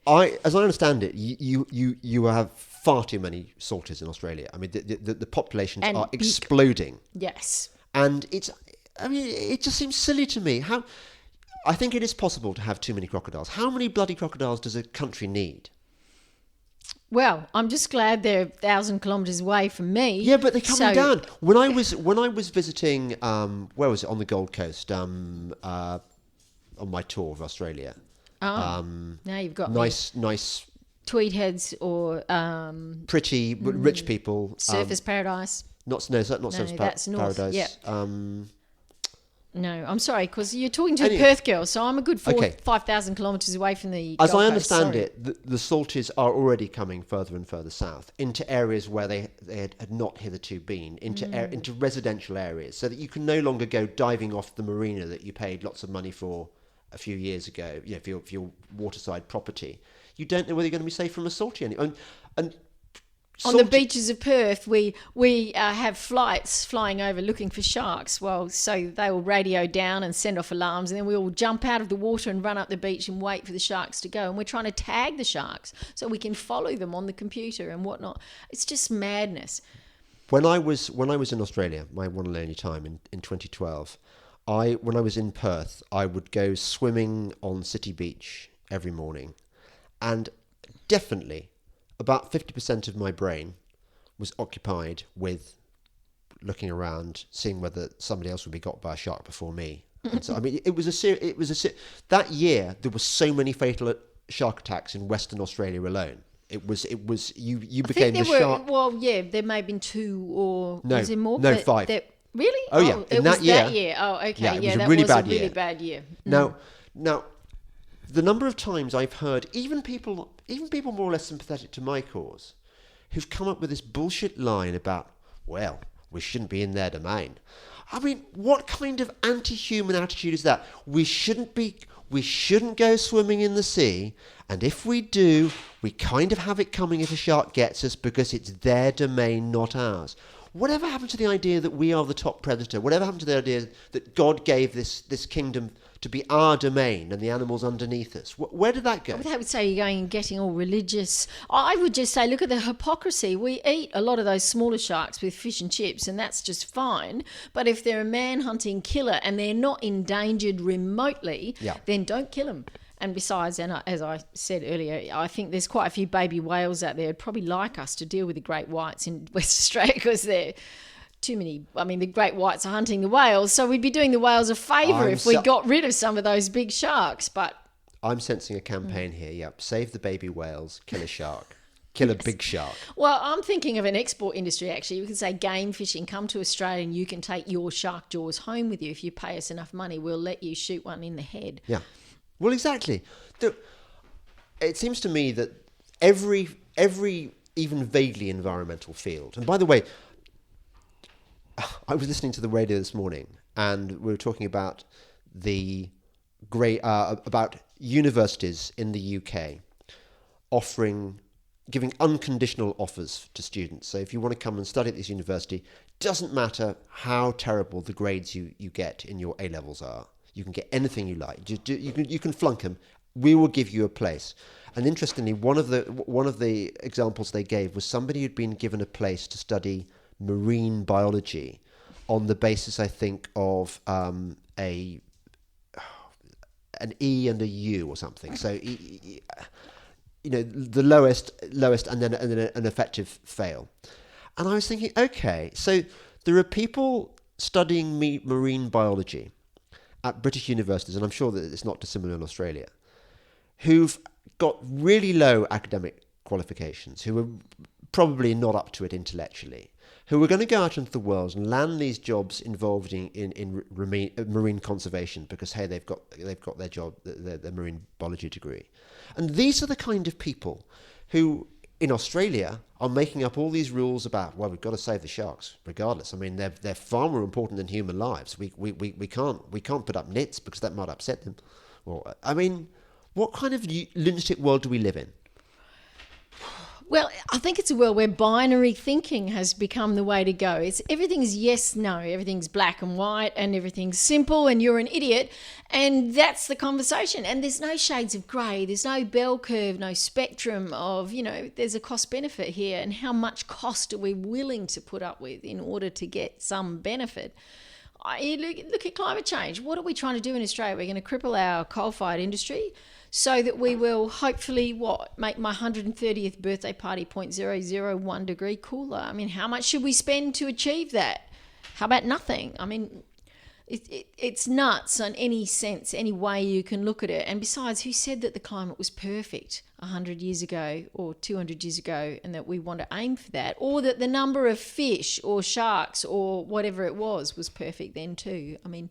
As I understand it, you have far too many salters in Australia. I mean, the populations are exploding. Yes. And it just seems silly to me. I think it is possible to have too many crocodiles. How many bloody crocodiles does a country need? Well, I'm just glad they're 1,000 kilometres away from me. Yeah, but they're coming down. When I was visiting, where was it, on the Gold Coast, on my tour of Australia. Now you've got nice tweed heads or pretty rich people. Surfers Paradise. Not Surfers that's north. Paradise. Yep. No, I'm sorry, because you're talking to a Perth girl, so I'm a good 5,000 kilometres away from the Gold As I Coast, understand it, the salties are already coming further and further south into areas where they had not hitherto been, into residential areas, so that you can no longer go diving off the marina that you paid lots of money for a few years ago, for your waterside property. You don't know whether you're going to be safe from a salty anymore. And On the beaches of Perth, we have flights flying over looking for sharks. Well, so they will radio down and send off alarms, and then we all jump out of the water and run up the beach and wait for the sharks to go. And we're trying to tag the sharks so we can follow them on the computer and whatnot. It's just madness. When I was in Australia, my one and only time in 2012, when I was in Perth, I would go swimming on City Beach every morning, and definitely about 50% of my brain was occupied with looking around, seeing whether somebody else would be got by a shark before me. And so, I mean, that year there were so many fatal shark attacks in Western Australia alone. It was you became the shark. Well, yeah, there may have been 2 or was there more? No, 5. Really? Oh yeah, it was that year. Oh, okay. Yeah, it was a that really was bad a really year. bad year. Now, the number of times I've heard even people more or less sympathetic to my cause, who've come up with this bullshit line about, well, we shouldn't be in their domain. I mean, what kind of anti-human attitude is that? We shouldn't go swimming in the sea, and if we do, we kind of have it coming if a shark gets us because it's their domain, not ours. Whatever happened to the idea that we are the top predator? Whatever happened to the idea that God gave this kingdom to be our domain and the animals underneath us? Where did that go? I would say you're going and getting all religious. I would just say, look at the hypocrisy. We eat a lot of those smaller sharks with fish and chips, and that's just fine. But if they're a man-hunting killer and they're not endangered remotely, then don't kill them. And besides, and as I said earlier, I think there's quite a few baby whales out there who'd probably like us to deal with the great whites in West Australia because they're too many. I mean, the great whites are hunting the whales, so we'd be doing the whales a favour if we got rid of some of those big sharks. But I'm sensing a campaign here. Yep, save the baby whales, kill a shark. Kill a big shark. Well, I'm thinking of an export industry, actually. We could say game fishing. Come to Australia and you can take your shark jaws home with you. If you pay us enough money, we'll let you shoot one in the head. Yeah. Well, exactly. It seems to me that every even vaguely environmental field, and by the way, I was listening to the radio this morning, and we were talking about about universities in the UK giving unconditional offers to students. So if you want to come and study at this university, doesn't matter how terrible the grades you get in your A-levels are. You can get anything you like. You can flunk them. We will give you a place. And interestingly, one of the examples they gave was somebody who'd been given a place to study marine biology on the basis, I think, of an E and a U or something. So, the lowest, and then an effective fail. And I was thinking, okay, so there are people studying marine biology at British universities, and I'm sure that it's not dissimilar in Australia, who've got really low academic qualifications, who are probably not up to it intellectually, who are going to go out into the world and land these jobs involved in marine conservation because, hey, they've got their job, their marine biology degree. And these are the kind of people who, in Australia, are making up all these rules about, well, we've got to save the sharks, regardless. I mean, they're far more important than human lives. We can't put up nets because that might upset them. Well, I mean, what kind of lunatic world do we live in? Well, I think it's a world where binary thinking has become the way to go. Everything's yes, no, everything's black and white, and everything's simple, and you're an idiot, and that's the conversation. And there's no shades of grey, there's no bell curve, no spectrum of, there's a cost benefit here, and how much cost are we willing to put up with in order to get some benefit? Look at climate change. What are we trying to do in Australia? We're going to cripple our coal-fired industry so that we will hopefully, make my 130th birthday party 0.001 degree cooler. I mean, how much should we spend to achieve that? How about nothing? I mean, it's nuts in any sense, any way you can look at it. And besides, who said that the climate was perfect 100 years ago or 200 years ago and that we want to aim for that? Or that the number of fish or sharks or whatever it was perfect then too? I mean...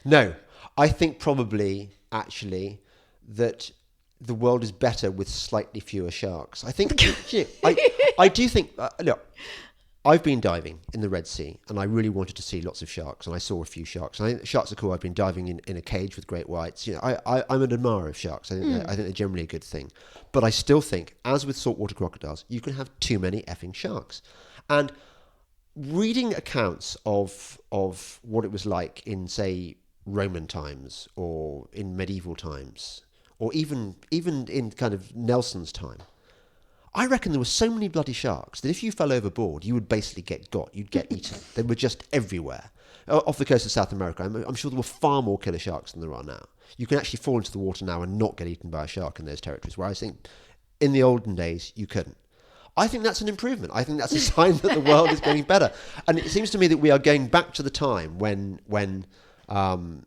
No, I think probably, actually, that the world is better with slightly fewer sharks. I think, I do think, look, I've been diving in the Red Sea, and I really wanted to see lots of sharks, and I saw a few sharks. And I think sharks are cool. I've been diving in a cage with great whites. I'm an admirer of sharks. I think they're generally a good thing. But I still think, as with saltwater crocodiles, you can have too many effing sharks. And reading accounts of what it was like in, say, Roman times or in medieval times, or even in kind of Nelson's time, I reckon there were so many bloody sharks that if you fell overboard, you would basically get got. You'd get eaten. They were just everywhere. Off the coast of South America, I'm sure there were far more killer sharks than there are now. You can actually fall into the water now and not get eaten by a shark in those territories, where I think in the olden days you couldn't. I think that's an improvement. I think that's a sign that the world is getting better. And it seems to me that we are going back to the time when the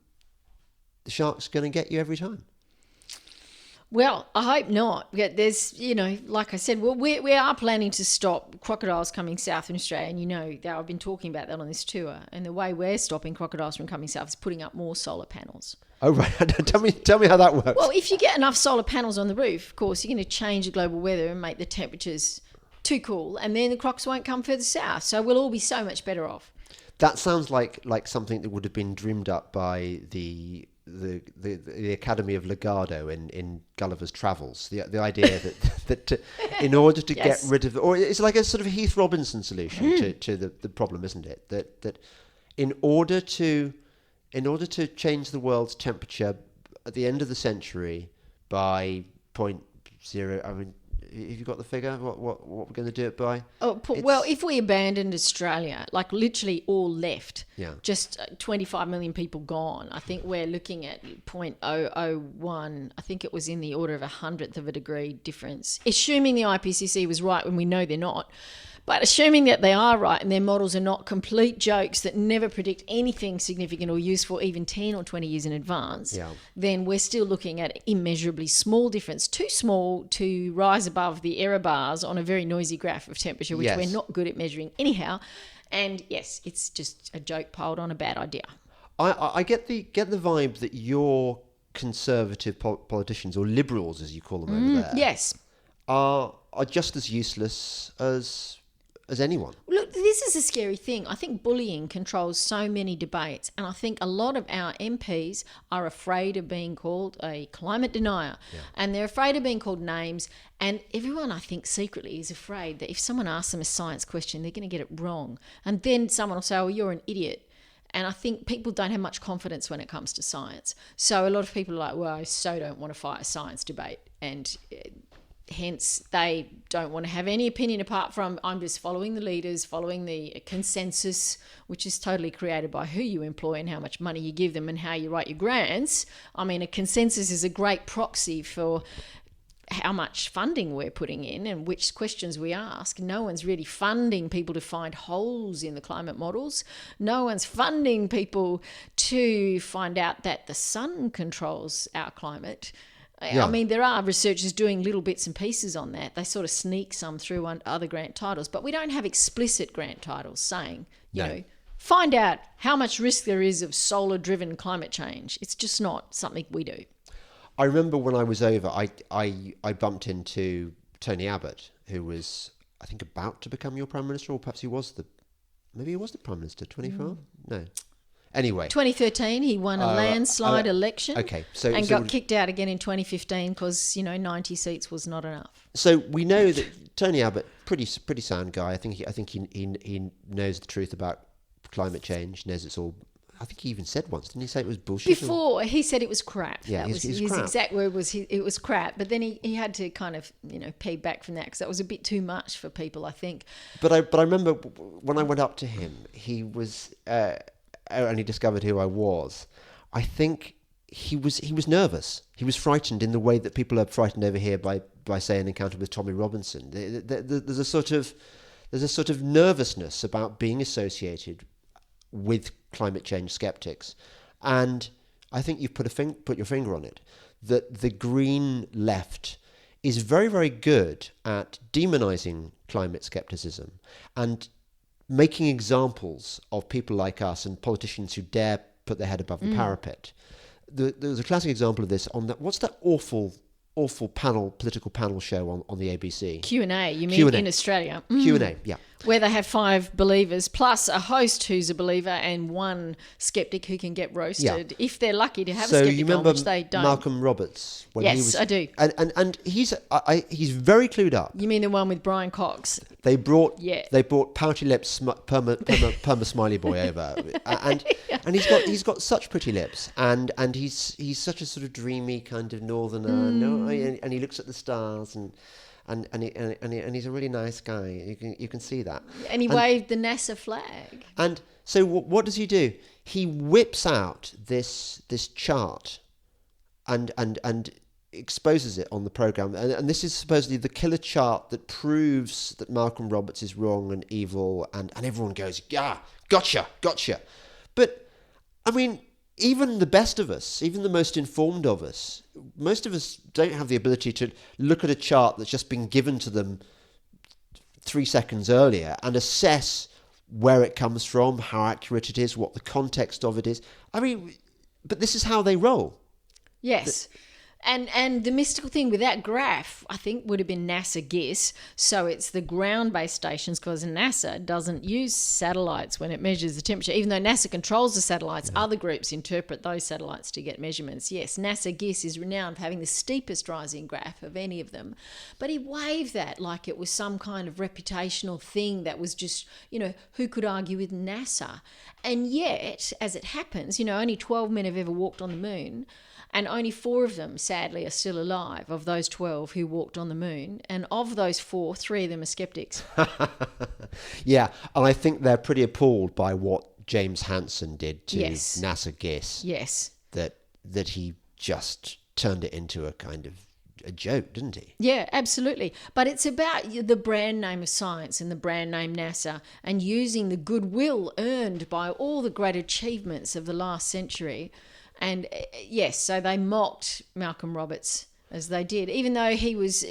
shark's going to get you every time. Well, I hope not. There's, like I said, we are planning to stop crocodiles coming south in Australia. And I've been talking about that on this tour. And the way we're stopping crocodiles from coming south is putting up more solar panels. Oh, right. Tell me how that works. Well, if you get enough solar panels on the roof, of course, you're going to change the global weather and make the temperatures too cool. And then the crocs won't come further south. So we'll all be so much better off. That sounds like something that would have been dreamed up by the Academy of Legardo in Gulliver's Travels. The idea that in order to Yes. get rid of, or it's like a sort of Heath Robinson solution to the problem, isn't it? That in order to change the world's temperature at the end of the century by 0.0, I mean, have you got the figure? What we're going to do it by? Well, if we abandoned Australia, like literally all left, Yeah. just 25 million people gone, I think we're looking at 0.001. I think it was in the order of 100th of a degree difference. Assuming the IPCC was right, when we know they're not. But assuming that they are right and their models are not complete jokes that never predict anything significant or useful even 10 or 20 years in advance, Yeah. then we're still looking at immeasurably small difference, too small to rise above the error bars on a very noisy graph of temperature, which Yes. we're not good at measuring anyhow. And yes, it's just a joke piled on a bad idea. I get the vibe that your conservative politicians, or liberals as you call them over there, Yes. are just as useless as anyone. Look, this is a scary thing. I think bullying controls so many debates, and I think a lot of our MPs are afraid of being called a climate denier, and they're afraid of being called names, and everyone, I think, secretly is afraid that if someone asks them a science question, they're going to get it wrong, and then someone will say, oh, you're an idiot. And I think people don't have much confidence when it comes to science. So a lot of people are like, well, I so don't want to fight a science debate, and hence they don't want to have any opinion apart from, I'm just following the leaders, following the consensus, which is totally created by who you employ and how much money you give them and how you write your grants. I mean, a consensus is a great proxy for how much funding we're putting in and which questions we ask. No one's really funding people to find holes in the climate models. No one's funding people to find out that the sun controls our climate. Yeah. I mean, there are researchers doing little bits and pieces on that. They sort of sneak some through other grant titles, but we don't have explicit grant titles saying, you know, find out how much risk there is of solar-driven climate change. It's just not something we do. I remember when I was over, I bumped into Tony Abbott, who was, I think, about to become your Prime Minister, or perhaps he was the Prime Minister, 24? No. Anyway. 2013, he won a landslide election. Okay. And got kicked out again in 2015 because, 90 seats was not enough. So we know that Tony Abbott, pretty sound guy. I think he knows the truth about climate change, knows it's all. I think he even said once, didn't he say it was bullshit? Before, he said it was crap. Yeah, that was his crap. exact word was it was crap. But then he had to kind of, peg back from that because that was a bit too much for people, I think. But I remember when I went up to him, he was, and he discovered who I was. I think he was nervous. He was frightened in the way that people are frightened over here by say an encounter with Tommy Robinson. There's a sort of nervousness about being associated with climate change skeptics, and I think you've put your finger on it, that the Green left is very, very good at demonizing climate skepticism and making examples of people like us and politicians who dare put their head above the parapet. There was a classic example of this on that. What's that awful political panel show on the ABC? Q&A, you mean Q&A. in Australia? Q&A, yeah. Where they have 5 believers plus a host who's a believer and one skeptic who can get roasted if they're lucky to have a skeptic you remember on, which they don't. Malcolm Roberts? When Yes, he was, I do. And he's very clued up. You mean the one with Brian Cox? They brought Yeah. pouty lips perma smiley boy over, and he's got such pretty lips, and he's such a sort of dreamy kind of northerner, and he looks at the stars and he's a really nice guy. You can see that. And he waved the NASA flag. And so what does he do? He whips out this chart and exposes it on the program. And this is supposedly the killer chart that proves that Malcolm Roberts is wrong and evil. And everyone goes, yeah, gotcha. But, I mean, even the best of us, even the most informed of us, most of us don't have the ability to look at a chart that's just been given to them 3 seconds earlier and assess where it comes from, how accurate it is, what the context of it is. I mean, but this is how they roll. Yes. And the mystical thing with that graph, I think, would have been NASA GIS. So it's the ground-based stations, because NASA doesn't use satellites when it measures the temperature. Even though NASA controls the satellites, other groups interpret those satellites to get measurements. Yes, NASA GIS is renowned for having the steepest rising graph of any of them. But he waved that like it was some kind of reputational thing that was just, who could argue with NASA? And yet, as it happens, only 12 men have ever walked on the moon. And only 4 of them, sadly, are still alive, of those 12 who walked on the moon. And of those 4, 3 of them are skeptics. Yeah, and I think they're pretty appalled by what James Hansen did to Yes. NASA GIS. Yes. That he just turned it into a kind of a joke, didn't he? Yeah, absolutely. But it's about the brand name of science and the brand name NASA, and using the goodwill earned by all the great achievements of the last century. And yes, so they mocked Malcolm Roberts as they did, even though he was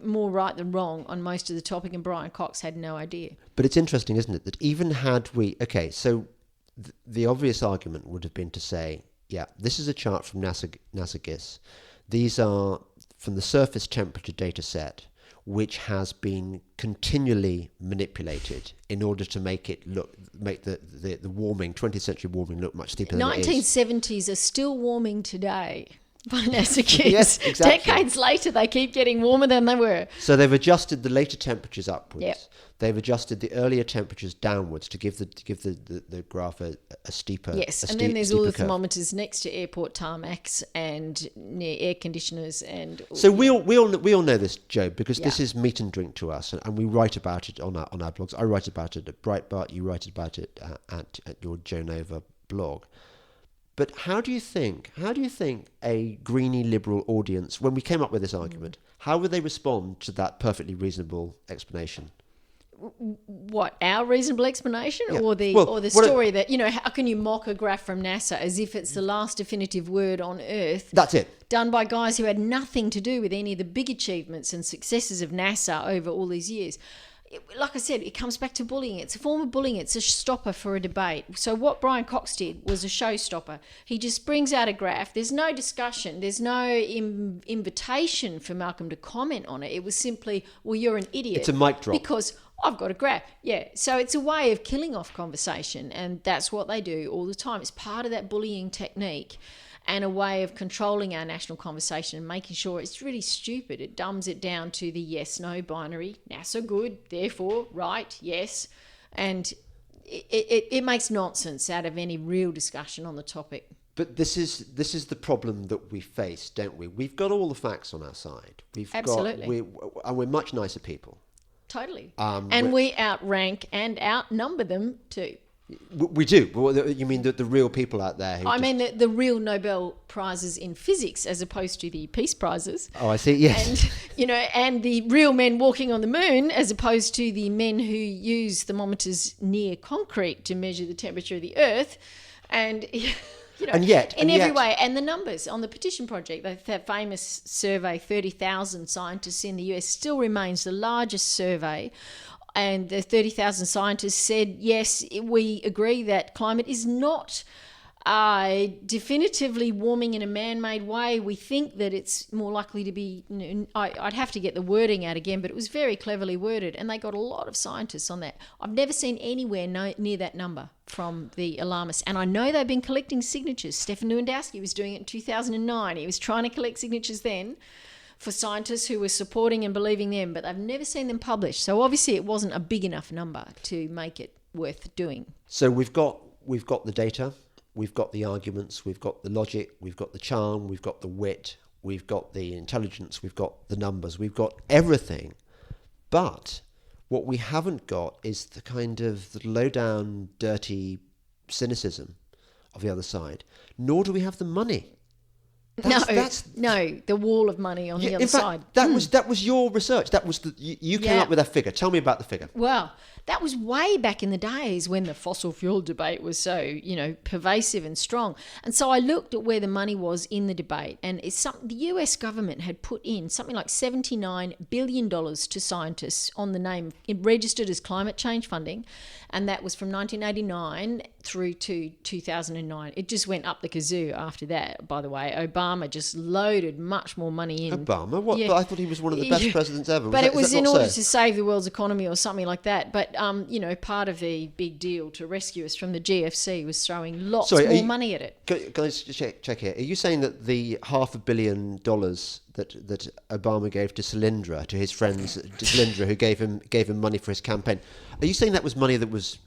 more right than wrong on most of the topic, and Brian Cox had no idea. But it's interesting, isn't it, that even had we... Okay, so the obvious argument would have been to say, yeah, this is a chart from NASA GIS. These are from the surface temperature data set, which has been continually manipulated in order to make the warming, 20th century warming look much steeper than it is. 1970s are still warming today by NASA GIS. Yes, exactly. Decades later, they keep getting warmer than they were. So they've adjusted the later temperatures upwards. Yep. They've adjusted the earlier temperatures downwards to give the graph a steeper. Yes, and then there's all the thermometers next to airport tarmacs and near air conditioners and. So we all know this, Joe, because this is meat and drink to us, and we write about it on our blogs. I write about it at Breitbart. You write about it at your Joanne Nova blog. But how do you think a greeny liberal audience, when we came up with this argument, how would they respond to that perfectly reasonable explanation? What, our reasonable explanation, Yeah. or the story that how can you mock a graph from NASA as if it's the last definitive word on Earth? That's it. Done by guys who had nothing to do with any of the big achievements and successes of NASA over all these years. Like I said, it comes back to bullying. It's a form of bullying. It's a stopper for a debate. So what Brian Cox did was a showstopper. He just brings out a graph. There's no discussion. There's no invitation for Malcolm to comment on it. It was simply, well, you're an idiot. It's a mic drop. Because I've got a graph. Yeah. So it's a way of killing off conversation. And that's what they do all the time. It's part of that bullying technique and a way of controlling our national conversation and making sure it's really stupid. It dumbs it down to the yes-no binary. NASA good, therefore, right, yes. And it makes nonsense out of any real discussion on the topic. But this is the problem that we face, don't we? We've got all the facts on our side. Absolutely. We're much nicer people. Totally. And we outrank and outnumber them too. We do. You mean the real people out there? I mean the real Nobel Prizes in physics, as opposed to the Peace Prizes. Oh, I see. Yes. And and the real men walking on the moon, as opposed to the men who use thermometers near concrete to measure the temperature of the Earth, and every way. And the numbers on the Petition Project, that famous survey, 30,000 scientists in the US, still remains the largest survey. And the 30,000 scientists said, yes, we agree that climate is not definitively warming in a man-made way. We think that it's more likely to be, I'd have to get the wording out again, but it was very cleverly worded, and they got a lot of scientists on that. I've never seen anywhere near that number from the alarmists, and I know they've been collecting signatures. Stefan Lewandowski was doing it in 2009. He was trying to collect signatures then for scientists who were supporting and believing them, but I've never seen them published. So obviously it wasn't a big enough number to make it worth doing. So we've got the data. We've got the arguments, we've got the logic, we've got the charm, we've got the wit, we've got the intelligence, we've got the numbers, we've got everything. But what we haven't got is the kind of the low-down, dirty cynicism of the other side. Nor do we have the money. The wall of money on the other side. That was your research. That was you came up with that figure. Tell me about the figure. Well, that was way back in the days when the fossil fuel debate was so, pervasive and strong. And so I looked at where the money was in the debate, and the US government had put in something like $79 billion to scientists on the name, registered as climate change funding, and that was from 1989 through to 2009. It just went up the kazoo after that, by the way. Obama just loaded much more money in. Obama? What? Yeah. But I thought he was one of the best presidents ever. But it was in order to save the world's economy or something like that. But, part of the big deal to rescue us from the GFC was throwing lots more money at it. Can I check here? Are you saying that the $500 million that Obama gave to Solyndra, to his friends to Solyndra, who gave him money for his campaign, are you saying that was money that was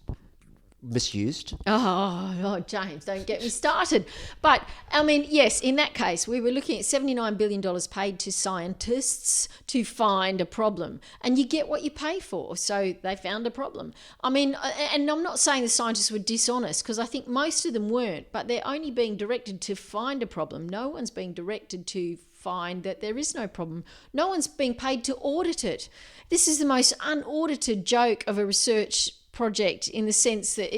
misused? Oh, James, don't get me started. But, yes, in that case, we were looking at $79 billion paid to scientists to find a problem. And you get what you pay for. So they found a problem. And I'm not saying the scientists were dishonest, because I think most of them weren't, but they're only being directed to find a problem. No one's being directed to find that there is no problem. No one's being paid to audit it. This is the most unaudited joke of a research project, in the sense that,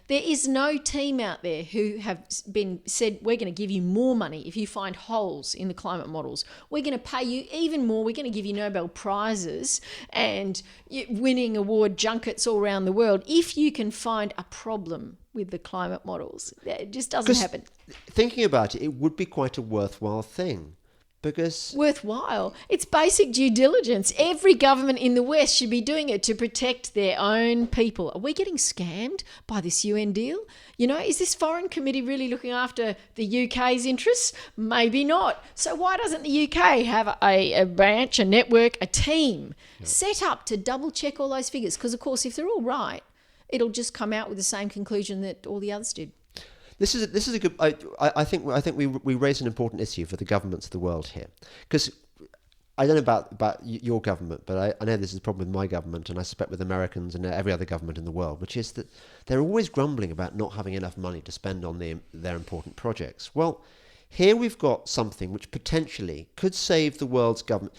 there is no team out there who have been said, we're going to give you more money if you find holes in the climate models. We're going to pay you even more. We're going to give you Nobel Prizes and winning award junkets all around the world if you can find a problem with the climate models. It just doesn't happen. Thinking about it, it would be quite a worthwhile thing. Because worthwhile. It's basic due diligence. Every government in the West should be doing it to protect their own people. Are we getting scammed by this UN deal? Is this foreign committee really looking after the UK's interests? Maybe not. So why doesn't the UK have a branch, a network, a team set up to double check all those figures? Because, of course, if they're all right, it'll just come out with the same conclusion that all the others did. This is a good. I think we raise an important issue for the governments of the world here, because I don't know about your government, but I know this is a problem with my government, and I suspect with Americans and every other government in the world, which is that they're always grumbling about not having enough money to spend on their important projects. Well, here we've got something which potentially could save the world's government.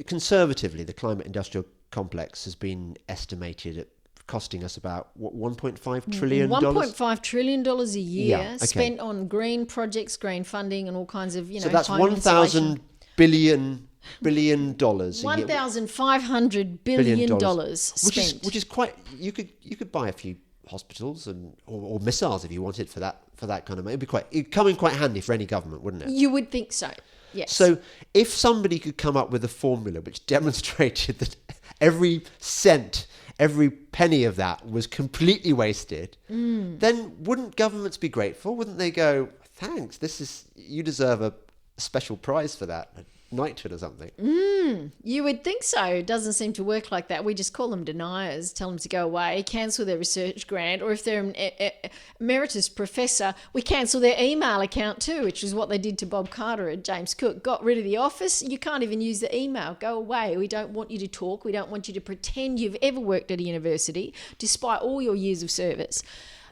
Conservatively, the climate industrial complex has been estimated at costing us about $1.5 trillion. $1.5 trillion a year spent on green projects, green funding, and all kinds of So that's $1,000 billion dollars. $1,500 billion spent, which is quite. You could buy a few hospitals or missiles if you wanted for that kind of money. It'd come in quite handy for any government, wouldn't it? You would think so. Yes. So if somebody could come up with a formula which demonstrated that every cent, every penny of that was completely wasted, then wouldn't governments be grateful? Wouldn't they go, thanks, you deserve a special prize for that, a knighthood or something? You would think so. It doesn't seem to work like that. We just call them deniers, tell them to go away, cancel their research grant, or if they're an emeritus professor, we cancel their email account too, which is what they did to Bob Carter and James Cook. Got rid of the office. You can't even use the email. Go away. We don't want you to talk. We don't want you to pretend you've ever worked at a university, despite all your years of service.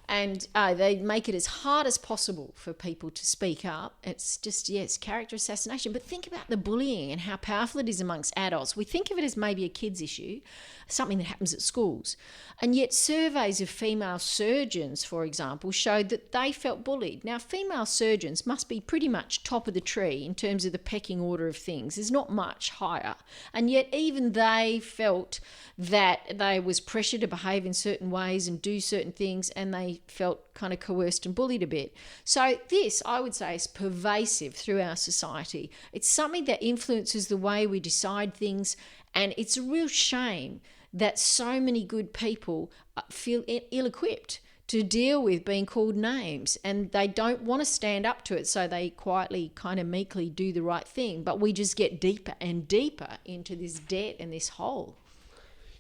And they make it as hard as possible for people to speak up. It's just, it's character assassination. But think about the bullying and how powerful it is amongst adults. We think of it as maybe a kid's issue, something that happens at schools. And yet surveys of female surgeons, for example, showed that they felt bullied. Now, female surgeons must be pretty much top of the tree in terms of the pecking order of things. There's not much higher. And yet even they felt that they was pressure to behave in certain ways and do certain things, and they I felt kind of coerced and bullied a bit. So this, I would say, is pervasive through our society. It's something that influences the way we decide things, and it's a real shame that so many good people feel ill-equipped to deal with being called names, and they don't want to stand up to it, so they quietly, kind of meekly do the right thing. But we just get deeper and deeper into this debt and this hole.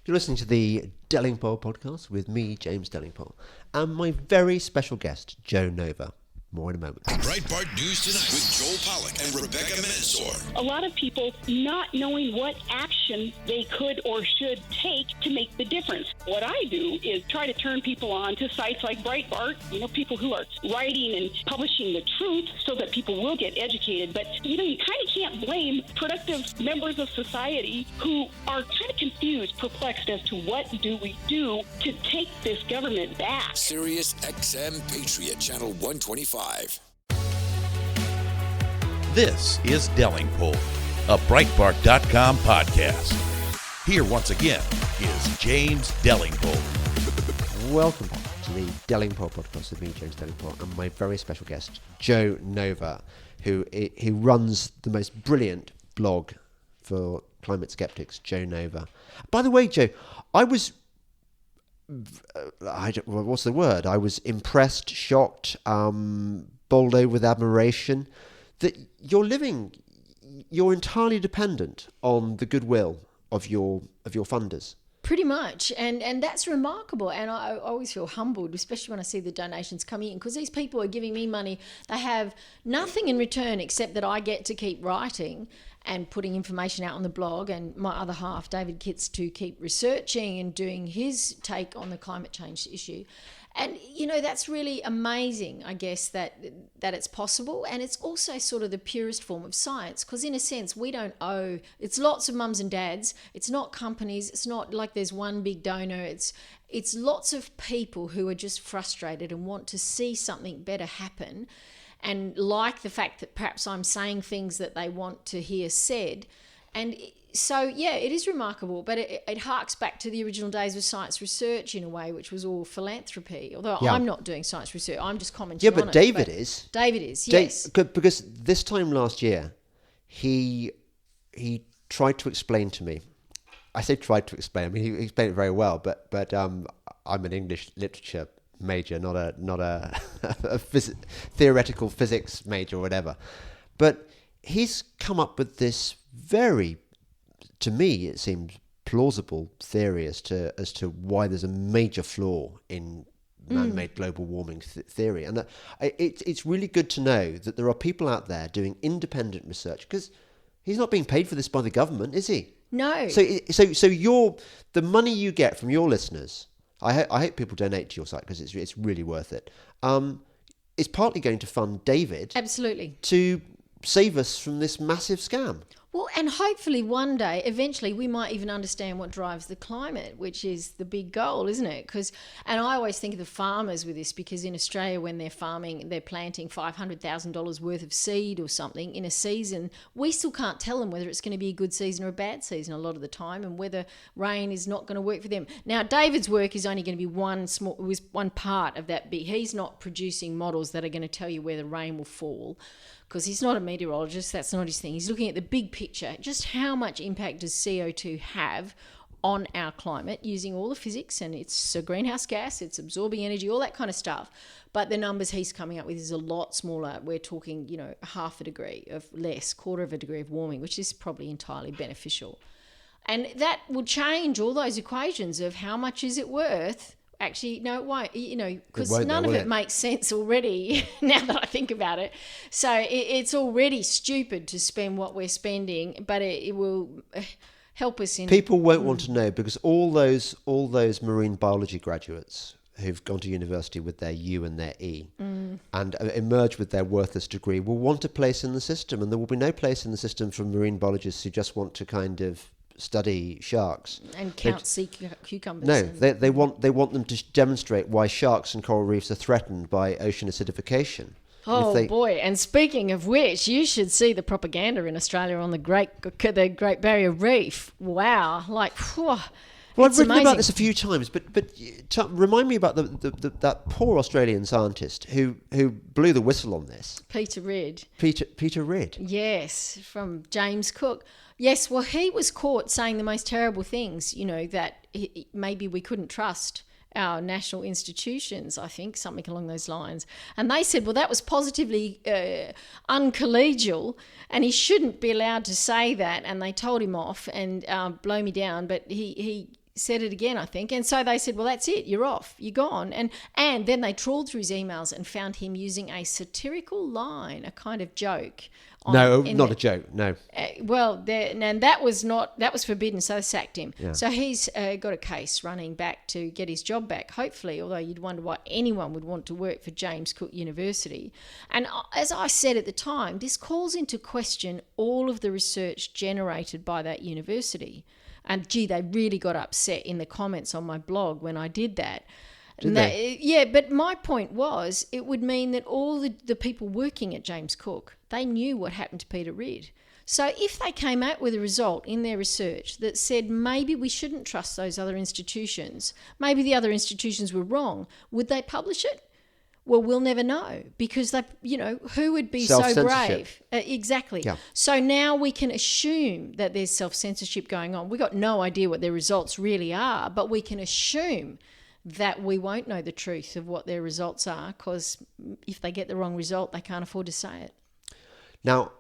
You're listening to the Delingpole podcast with me, James Delingpole, and my very special guest, Joanne Nova. More in a moment. Breitbart News Tonight with Joel Pollack and Rebecca Mansour. A lot of people not knowing what action they could or should take to make the difference. What I do is try to turn people on to sites like Breitbart, people who are writing and publishing the truth so that people will get educated. But, you kind of can't blame productive members of society who are kind of confused, perplexed as to what do we do to take this government back. Sirius XM Patriot, Channel 125. This is Delingpole, a Breitbart.com podcast. Here once again is James Delingpole. Welcome back to the Delingpole podcast with me, James Delingpole, and my very special guest, Joanne Nova, who runs the most brilliant blog for climate skeptics, Joanne Nova. By the way, Joe, I was impressed, shocked, bowled over with admiration that you're entirely dependent on the goodwill of your funders. Pretty much, and that's remarkable, and I always feel humbled, especially when I see the donations coming in, because these people are giving me money. They have nothing in return except that I get to keep writing and putting information out on the blog, and my other half, David, gets to keep researching and doing his take on the climate change issue. And, that's really amazing, I guess, that it's possible. And it's also sort of the purest form of science, because in a sense, we don't owe, it's lots of mums and dads. It's not companies. It's not like there's one big donor. It's lots of people who are just frustrated and want to see something better happen, and like the fact that perhaps I'm saying things that they want to hear said. And so, yeah, it is remarkable, but it harks back to the original days of science research in a way, which was all philanthropy. Although I'm not doing science research, I'm just commenting on it. Yeah, but David is. David is, yes. Because this time last year, he tried to explain to me. I say tried to explain. I mean, he explained it very well, but I'm an English literature major, not a theoretical physics major or whatever. But he's come up with this very, to me, it seems plausible theory as to why there's a major flaw in man-made global warming theory. And it's really good to know that there are people out there doing independent research, because he's not being paid for this by the government, is he? No. So the money you get from your listeners, I hope people donate to your site, because it's really worth it. It's partly going to fund David. Absolutely. To save us from this massive scam. Well, and hopefully one day, eventually, we might even understand what drives the climate, which is the big goal, isn't it? And I always think of the farmers with this, because in Australia, when they're farming, they're planting $500,000 worth of seed or something in a season. We still can't tell them whether it's going to be a good season or a bad season a lot of the time, and whether rain is not going to work for them. Now, David's work is only going to be one part of that big. He's not producing models that are going to tell you where the rain will fall, because he's not a meteorologist. That's not his thing. He's looking at the big picture. Just how much impact does CO2 have on our climate, using all the physics, and it's a greenhouse gas, it's absorbing energy, all that kind of stuff. But the numbers he's coming up with is a lot smaller. We're talking, half a degree of less, quarter of a degree of warming, which is probably entirely beneficial. And that will change all those equations of how much is it worth. Actually, no, it won't, because none of it makes sense already now that I think about it. So it's already stupid to spend what we're spending, but it will help us in... People won't want to know, because all those marine biology graduates who've gone to university with their U and their E and emerge with their worthless degree will want a place in the system, and there will be no place in the system for marine biologists who just want to kind of study sharks and count sea cucumbers. No, they want them to demonstrate why sharks and coral reefs are threatened by ocean acidification. Oh boy! And speaking of which, you should see the propaganda in Australia on the Great Barrier Reef. Wow! Well, It's I've written amazing. about this a few times, but remind me about that poor Australian scientist who blew the whistle on this. Peter Reid. Peter Reid. Yes, from James Cook. Yes, well, he was caught saying the most terrible things, that maybe we couldn't trust our national institutions, I think, something along those lines. And they said, well, that was positively uncollegial and he shouldn't be allowed to say that. And they told him off and blow me down, but he said it again, I think. And so they said, well, that's it, you're off, you're gone. And then they trawled through his emails and found him using a satirical line, a kind of joke. Not a joke, no. And that was forbidden, so they sacked him. Yeah. So he's got a case running back to get his job back, hopefully, although you'd wonder why anyone would want to work for James Cook University. And as I said at the time, this calls into question all of the research generated by that university. And gee, they really got upset in the comments on my blog when I did that. Yeah, but my point was it would mean that all the people working at James Cook, they knew what happened to Peter Reid. So if they came out with a result in their research that said maybe we shouldn't trust those other institutions, maybe the other institutions were wrong, would they publish it? Well, we'll never know because who would be so brave? Exactly. Yeah. So now we can assume that there's self-censorship going on. We've got no idea what their results really are, but we can assume that we won't know the truth of what their results are because if they get the wrong result, they can't afford to say it. Now,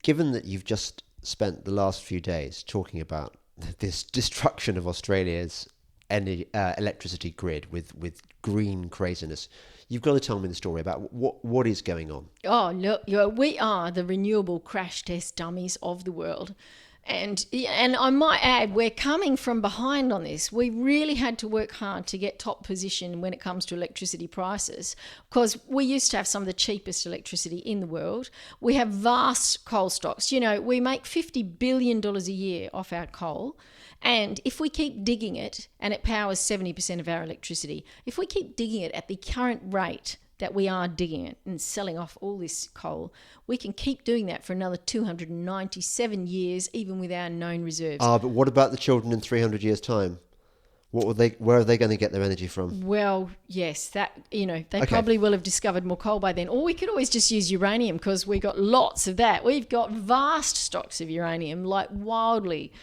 given that you've just spent the last few days talking about this destruction of Australia's electricity grid with green craziness, you've got to tell me the story about what is going on. Oh, look, we are the renewable crash test dummies of the world. And I might add, we're coming from behind on this. We really had to work hard to get top position when it comes to electricity prices because we used to have some of the cheapest electricity in the world. We have vast coal stocks. We make $50 billion a year off our coal. And if we keep digging it, and it powers 70% of our electricity, if we keep digging it at the current rate that we are digging it and selling off all this coal, we can keep doing that for another 297 years, even with our known reserves. But what about the children in 300 years' time? Where are they going to get their energy from? Well, yes, they probably will have discovered more coal by then. Or we could always just use uranium because we've got lots of that. We've got vast stocks of uranium, like wildly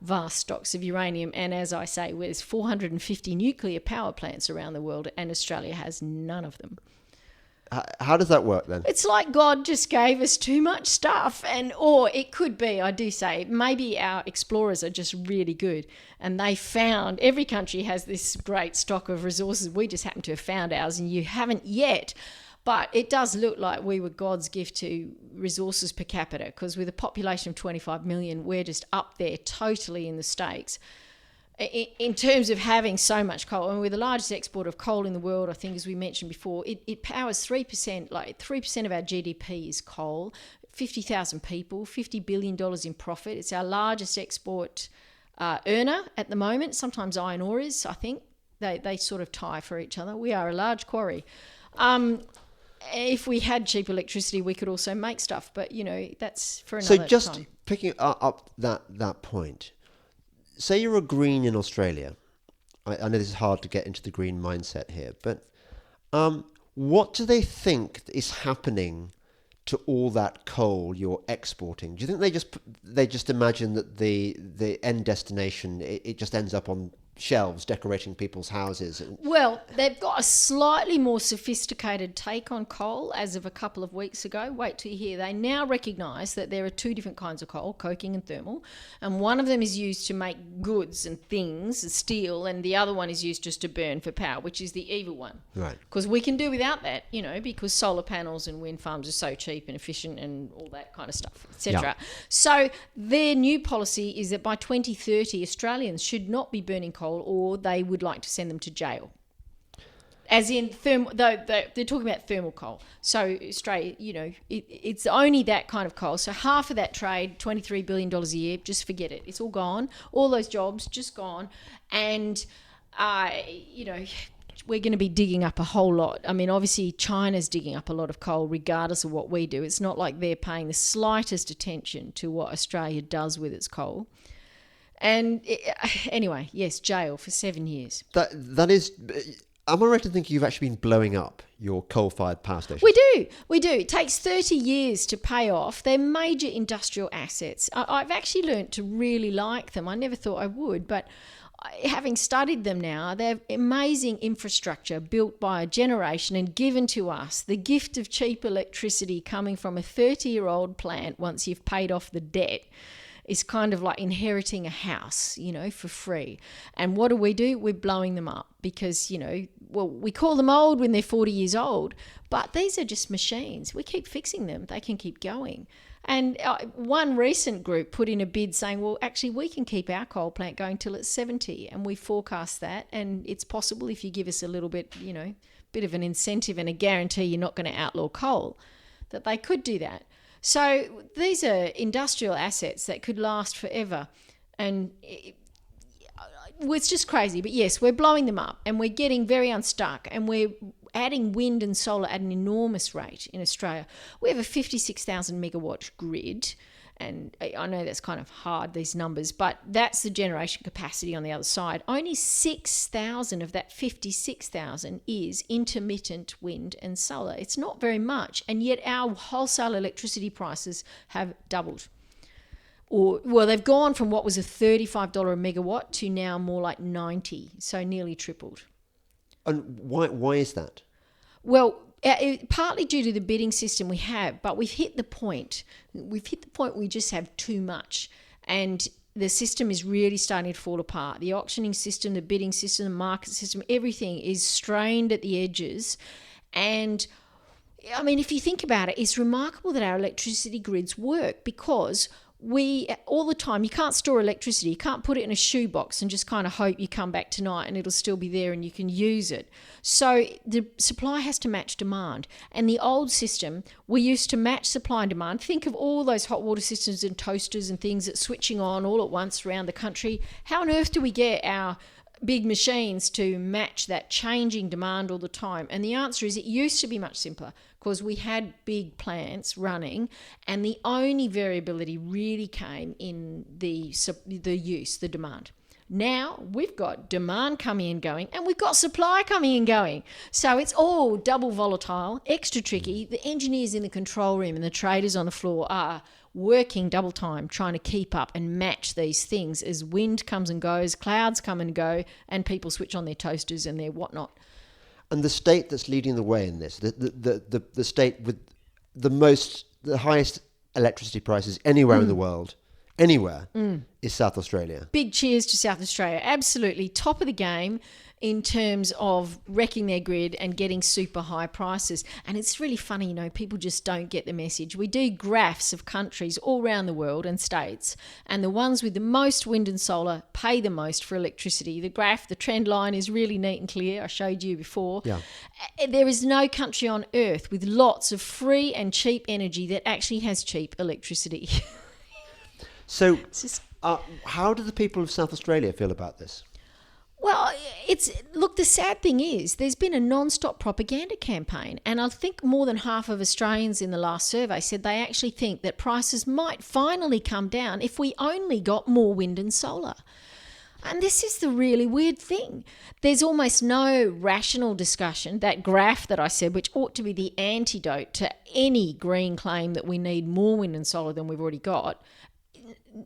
vast stocks of uranium. And as I say, there's 450 nuclear power plants around the world and Australia has none of them. How does that work then? It's like God just gave us too much stuff. Or it could be, I do say, maybe our explorers are just really good and they found, every country has this great stock of resources. We just happen to have found ours and you haven't yet. But it does look like we were God's gift to resources per capita because with a population of 25 million, we're just up there totally in the stakes. In terms of having so much coal, and we're the largest exporter of coal in the world, I think, as we mentioned before, it powers 3%, like 3% of our GDP is coal, 50,000 people, $50 billion in profit. It's our largest export earner at the moment. Sometimes iron ore is, I think. They sort of tie for each other. We are a large quarry. If we had cheap electricity, we could also make stuff, but, that's for another time. So just picking up that point, say you're a green in Australia. I know this is hard to get into the green mindset here, but what do they think is happening to all that coal you're exporting? Do you think they just imagine that the end destination it just ends up on shelves decorating people's houses? Well, they've got a slightly more sophisticated take on coal as of a couple of weeks ago. Wait till you hear. They now recognise that there are two different kinds of coal, coking and thermal, and one of them is used to make goods and things, steel, and the other one is used just to burn for power, which is the evil one. Right. Because we can do without that, because solar panels and wind farms are so cheap and efficient and all that kind of stuff, etc. Yeah. So their new policy is that by 2030, Australians should not be burning coal or they would like to send them to jail. As in thermal, though they're talking about thermal coal. So Australia, it's only that kind of coal. So half of that trade, $23 billion a year, just forget it. It's all gone. All those jobs just gone. And, we're going to be digging up a whole lot. I mean, obviously China's digging up a lot of coal regardless of what we do. It's not like they're paying the slightest attention to what Australia does with its coal. And anyway, yes, jail for 7 years. That is... Am I right to think you've actually been blowing up your coal-fired power stations? We do. It takes 30 years to pay off. They're major industrial assets. I've actually learnt to really like them. I never thought I would, but having studied them now, they're amazing infrastructure built by a generation and given to us. The gift of cheap electricity coming from a 30-year-old plant once you've paid off the debt is kind of like inheriting a house, for free. And what do? We're blowing them up because, we call them old when they're 40 years old, but these are just machines. We keep fixing them. They can keep going. And one recent group put in a bid saying, well, actually, we can keep our coal plant going till it's 70, and we forecast that, and it's possible if you give us a little bit, bit of an incentive and a guarantee you're not going to outlaw coal, that they could do that. So these are industrial assets that could last forever, and it's just crazy. But yes, we're blowing them up, and we're getting very unstuck, and we're adding wind and solar at an enormous rate in Australia. We have a 56,000 megawatt grid, and I know that's kind of hard, these numbers, but that's the generation capacity on the other side. Only 6,000 of that 56,000 is intermittent wind and solar. It's not very much, and yet our wholesale electricity prices have doubled. They've gone from what was a $35 a megawatt to now more like 90, so nearly tripled. And why is that? Well, partly due to the bidding system we have, but we've hit the point. We just have too much, and the system is really starting to fall apart. The auctioning system, the bidding system, the market system, everything is strained at the edges. And I mean, if you think about it, it's remarkable that our electricity grids work because all the time, you can't store electricity. You can't put it in a shoebox and just kind of hope you come back tonight and it'll still be there and you can use it. So the supply has to match demand. And the old system, we used to match supply and demand. Think of all those hot water systems and toasters and things that's switching on all at once around the country. How on earth do we get our big machines to match that changing demand all the time? And the answer is it used to be much simpler because we had big plants running, and the only variability really came in the demand. Now we've got demand coming and going, and we've got supply coming and going. So it's all double volatile, extra tricky. The engineers in the control room and the traders on the floor are working double time, trying to keep up and match these things as wind comes and goes, clouds come and go, and people switch on their toasters and their whatnot. And the state that's leading the way in this, the state with the highest electricity prices anywhere in the world, is South Australia. Big cheers to South Australia. Absolutely. Top of the game in terms of wrecking their grid and getting super high prices. And it's really funny, people just don't get the message. We do graphs of countries all around the world and states, and the ones with the most wind and solar pay the most for electricity. The trend line is really neat and clear. I showed you before. Yeah. There is no country on earth with lots of free and cheap energy that actually has cheap electricity. So, how do the people of South Australia feel about this? Well, the sad thing is there's been a non-stop propaganda campaign, and I think more than half of Australians in the last survey said they actually think that prices might finally come down if we only got more wind and solar. And this is the really weird thing. There's almost no rational discussion. That graph that I said, which ought to be the antidote to any green claim that we need more wind and solar than we've already got,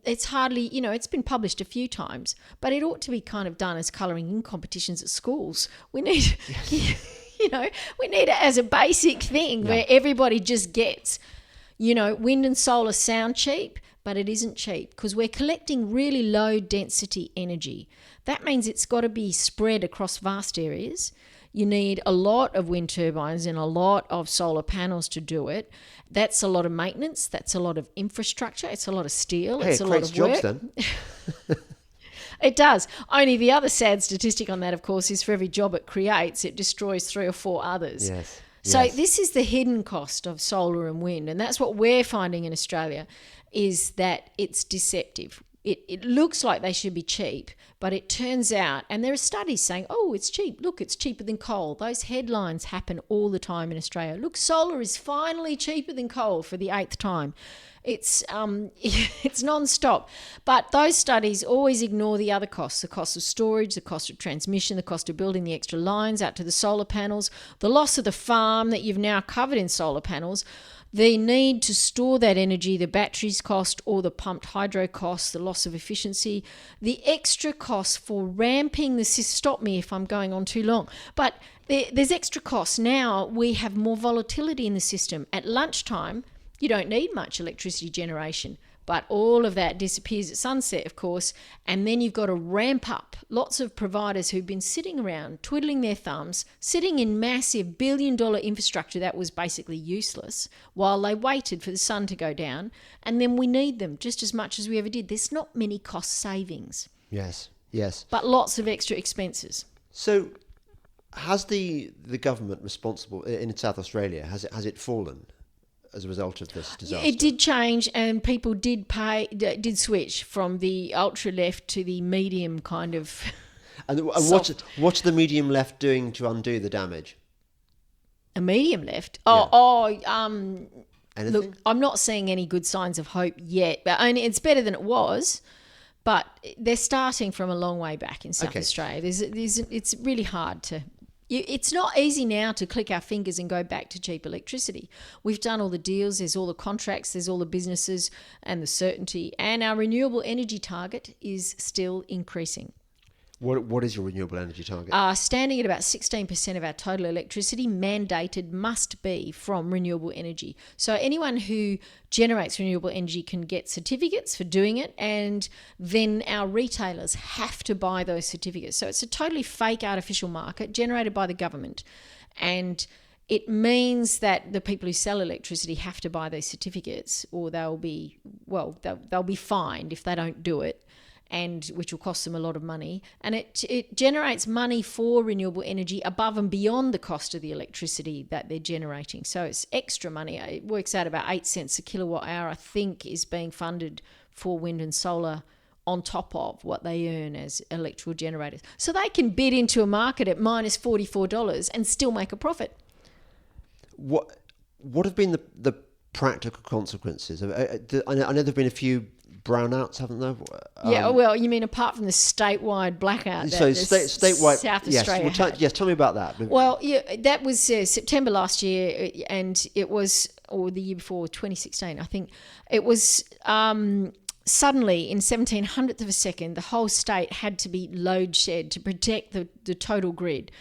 it's hardly, it's been published a few times, but it ought to be kind of done as colouring in competitions at schools. We need, we need it as a basic thing where everybody just gets, wind and solar sound cheap, but it isn't cheap because we're collecting really low density energy. That means it's got to be spread across vast areas. You need a lot of wind turbines and a lot of solar panels to do it. That's a lot of maintenance. That's a lot of infrastructure. It's a lot of steel. It's a lot of work. Jobs then. It does. Only the other sad statistic on that, of course, is for every job it creates, it destroys 3 or 4 others. Yes. So this is the hidden cost of solar and wind, and that's what we're finding in Australia, is that it's deceptive. it looks like they should be cheap, but it turns out, and there are studies saying, oh, it's cheap. Look, it's cheaper than coal. Those headlines happen all the time in Australia. Look, solar is finally cheaper than coal for the 8th time. It's it's non-stop. But those studies always ignore the other costs, the cost of storage, the cost of transmission, the cost of building the extra lines out to the solar panels, the loss of the farm that you've now covered in solar panels, the need to store that energy, the batteries cost or the pumped hydro cost, the loss of efficiency, the extra cost for ramping the system. Stop me if I'm going on too long. But there's extra costs. Now we have more volatility in the system. At lunchtime, you don't need much electricity generation. But all of that disappears at sunset, of course, and then you've got to ramp up. Lots of providers who've been sitting around, twiddling their thumbs, sitting in massive billion-dollar infrastructure that was basically useless while they waited for the sun to go down, and then we need them just as much as we ever did. There's not many cost savings. Yes. But lots of extra expenses. So has the government responsible in South Australia, has it fallen as a result of this disaster? It did change, and people did switch from the ultra left to the medium kind of. And what's the medium left doing to undo the damage? A medium left? Anything? Look, I'm not seeing any good signs of hope yet, but it's better than it was. But they're starting from a long way back in South Australia. It's really hard to. It's not easy now to click our fingers and go back to cheap electricity. We've done all the deals, there's all the contracts, there's all the businesses and the certainty, and our renewable energy target is still increasing. What is your renewable energy target? Standing at about 16% of our total electricity mandated must be from renewable energy. So anyone who generates renewable energy can get certificates for doing it, and then our retailers have to buy those certificates. So it's a totally fake artificial market generated by the government, and it means that the people who sell electricity have to buy those certificates, or they'll be fined if they don't do it, and which will cost them a lot of money. And it generates money for renewable energy above and beyond the cost of the electricity that they're generating. So it's extra money. It works out about 8 cents a kilowatt hour, I think, is being funded for wind and solar on top of what they earn as electrical generators. So they can bid into a market at minus $44 and still make a profit. What have been the practical consequences? I know there have been a few brownouts, haven't there? Well, you mean apart from the statewide blackout? So statewide, South yes. Australia. Tell me about that. Well, that was September last year, and it was, or the year before, 2016, I think. It was suddenly, in 1700th of a second, the whole state had to be load shed to protect the total grid,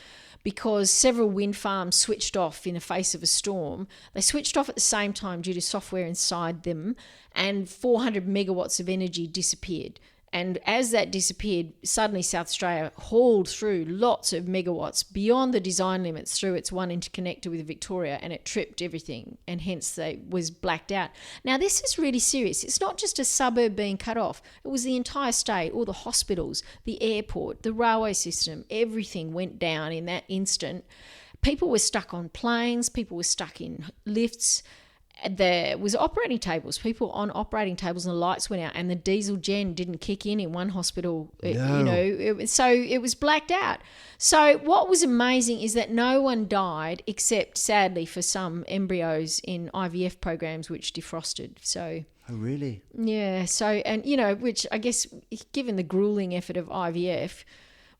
because several wind farms switched off in the face of a storm. They switched off at the same time due to software inside them, and 400 megawatts of energy disappeared. And as that disappeared, suddenly South Australia hauled through lots of megawatts beyond the design limits through its one interconnector with Victoria, and it tripped everything, and hence they was blacked out. Now, this is really serious. It's not just a suburb being cut off. It was the entire state, all the hospitals, the airport, the railway system, everything went down in that instant. People were stuck on planes, people were stuck in lifts. There was operating tables, people on operating tables, and the lights went out, and the diesel gen didn't kick in one hospital. So it was blacked out. So what was amazing is that no one died, except sadly for some embryos in IVF programs which defrosted. So. Oh, really? Yeah. So, and which I guess, given the grueling effort of IVF,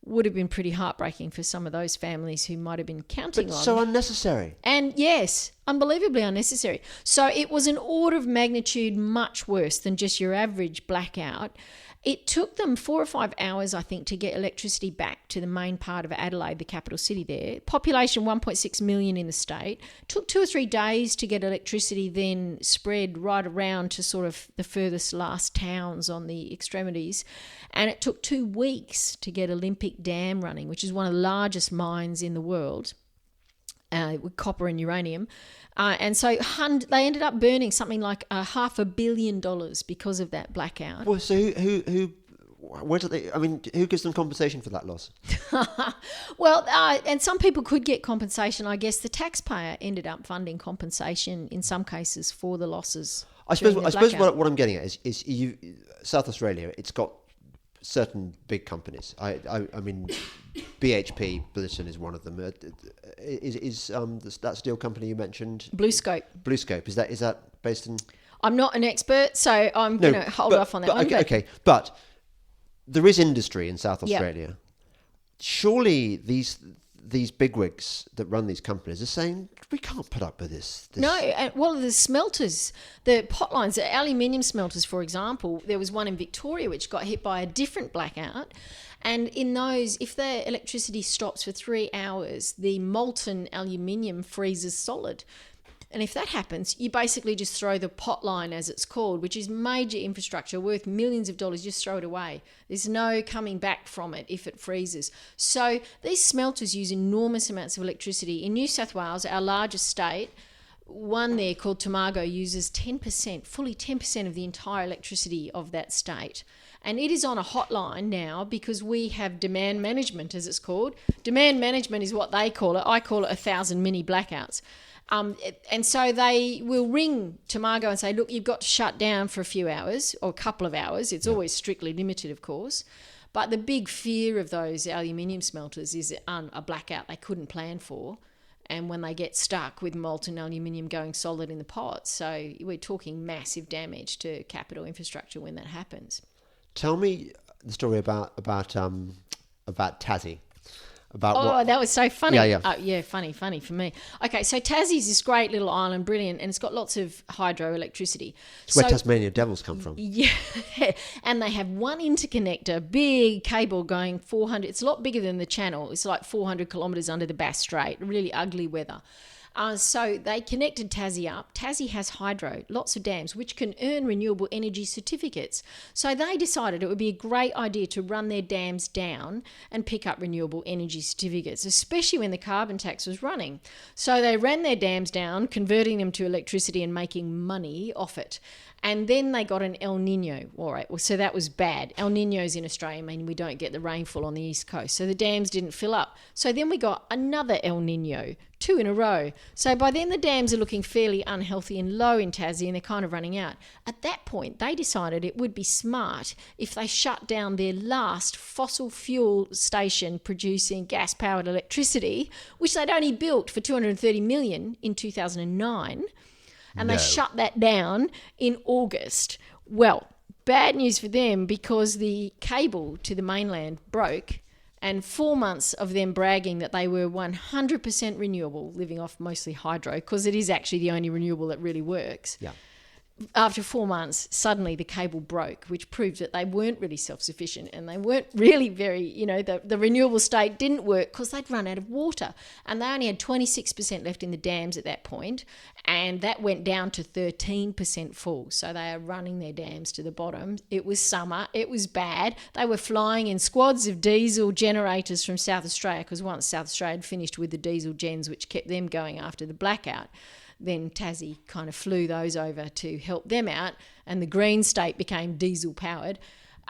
would have been pretty heartbreaking for some of those families who might have been counting on. So unnecessary. And yes, unbelievably unnecessary. So it was an order of magnitude much worse than just your average blackout. It took them 4 or 5 hours, I think, to get electricity back to the main part of Adelaide, the capital city there. Population 1.6 million in the state. Took 2 or 3 days to get electricity then spread right around to sort of the furthest last towns on the extremities. And it took 2 weeks to get Olympic Dam running, which is one of the largest mines in the world, with copper and uranium. And so they ended up burning something like $500 million because of that blackout. Well, so where do they? I mean, who gives them compensation for that loss? Well, and some people could get compensation. I guess the taxpayer ended up funding compensation in some cases for the losses. I suppose what I'm getting at is South Australia. It's got certain big companies. I mean, BHP Billiton is one of them. Is that steel company you mentioned? BlueScope. BlueScope, is that based in? I'm not an expert, so I'm going to hold off on that one. Okay, but there is industry in South Australia. Yep. Surely these bigwigs that run these companies are saying, we can't put up with this. No, well, the smelters, the potlines, the aluminium smelters, for example, there was one in Victoria which got hit by a different blackout. And in those, if the electricity stops for 3 hours, the molten aluminium freezes solid. And if that happens, you basically just throw the potline, as it's called, which is major infrastructure worth millions of dollars, just throw it away. There's no coming back from it if it freezes. So these smelters use enormous amounts of electricity. In New South Wales, our largest state, one there called Tomago uses 10%, fully 10% of the entire electricity of that state. And it is on a hotline now because we have demand management, as it's called. Demand management is what they call it. I call it 1,000 mini blackouts. And so they will ring Tomago and say, look, you've got to shut down for a few hours or a couple of hours. It's always strictly limited, of course. But the big fear of those aluminium smelters is a blackout they couldn't plan for. And when they get stuck with molten aluminium going solid in the pot. So we're talking massive damage to capital infrastructure when that happens. Tell me the story about Tassie. That was so funny. Yeah. Funny for me. Okay, so Tassie's this great little island, brilliant, and it's got lots of hydroelectricity. It's where Tasmanian devils come from. Yeah, and they have one interconnector, big cable going 400, it's a lot bigger than the channel. It's like 400 kilometres under the Bass Strait, really ugly weather. So they connected Tassie up. Tassie has hydro, lots of dams, which can earn renewable energy certificates. So they decided it would be a great idea to run their dams down and pick up renewable energy certificates, especially when the carbon tax was running. So they ran their dams down, converting them to electricity and making money off it. And then they got an El Nino. All right, well, so that was bad. El Nino's in Australia, meaning we don't get the rainfall on the east coast. So the dams didn't fill up. So then we got another El Nino, 2 in a row. So by then the dams are looking fairly unhealthy and low in Tassie and they're kind of running out. At that point, they decided it would be smart if they shut down their last fossil fuel station producing gas-powered electricity, which they'd only built for $230 million in 2009. And they shut that down in August. Well, bad news for them because the cable to the mainland broke, and 4 months of them bragging that they were 100% renewable, living off mostly hydro, because it is actually the only renewable that really works. Yeah. After 4 months, suddenly the cable broke, which proved that they weren't really self-sufficient and they weren't really very, the renewable state didn't work because they'd run out of water. And they only had 26% left in the dams at that point, and that went down to 13% full. So they are running their dams to the bottom. It was summer. It was bad. They were flying in squads of diesel generators from South Australia because once South Australia had finished with the diesel gens, which kept them going after the blackout, then Tassie kind of flew those over to help them out, and the Green State became diesel-powered.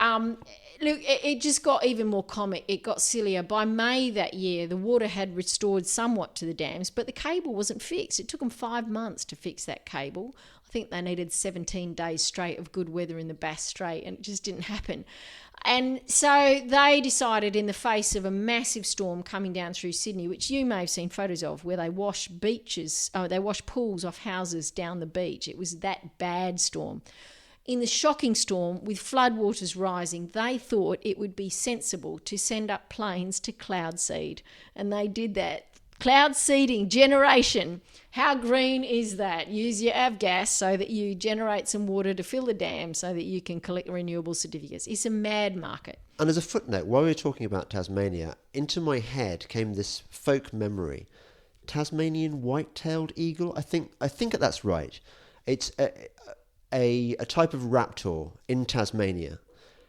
Look, it just got even more comic. It got sillier. By May that year, the water had restored somewhat to the dams, but the cable wasn't fixed. It took them 5 months to fix that cable. I think they needed 17 days straight of good weather in the Bass Strait, and it just didn't happen. And so they decided, in the face of a massive storm coming down through Sydney, which you may have seen photos of, where they wash they wash pools off houses down the beach. It was that bad storm. In the shocking storm, with floodwaters rising, they thought it would be sensible to send up planes to cloud seed. And they did that. Cloud seeding generation. How green is that? Use your avgas so that you generate some water to fill the dam so that you can collect renewable certificates. It's a mad market. And as a footnote, while we were talking about Tasmania, into my head came this folk memory. Tasmanian white-tailed eagle? I think that's right. It's a type of raptor in Tasmania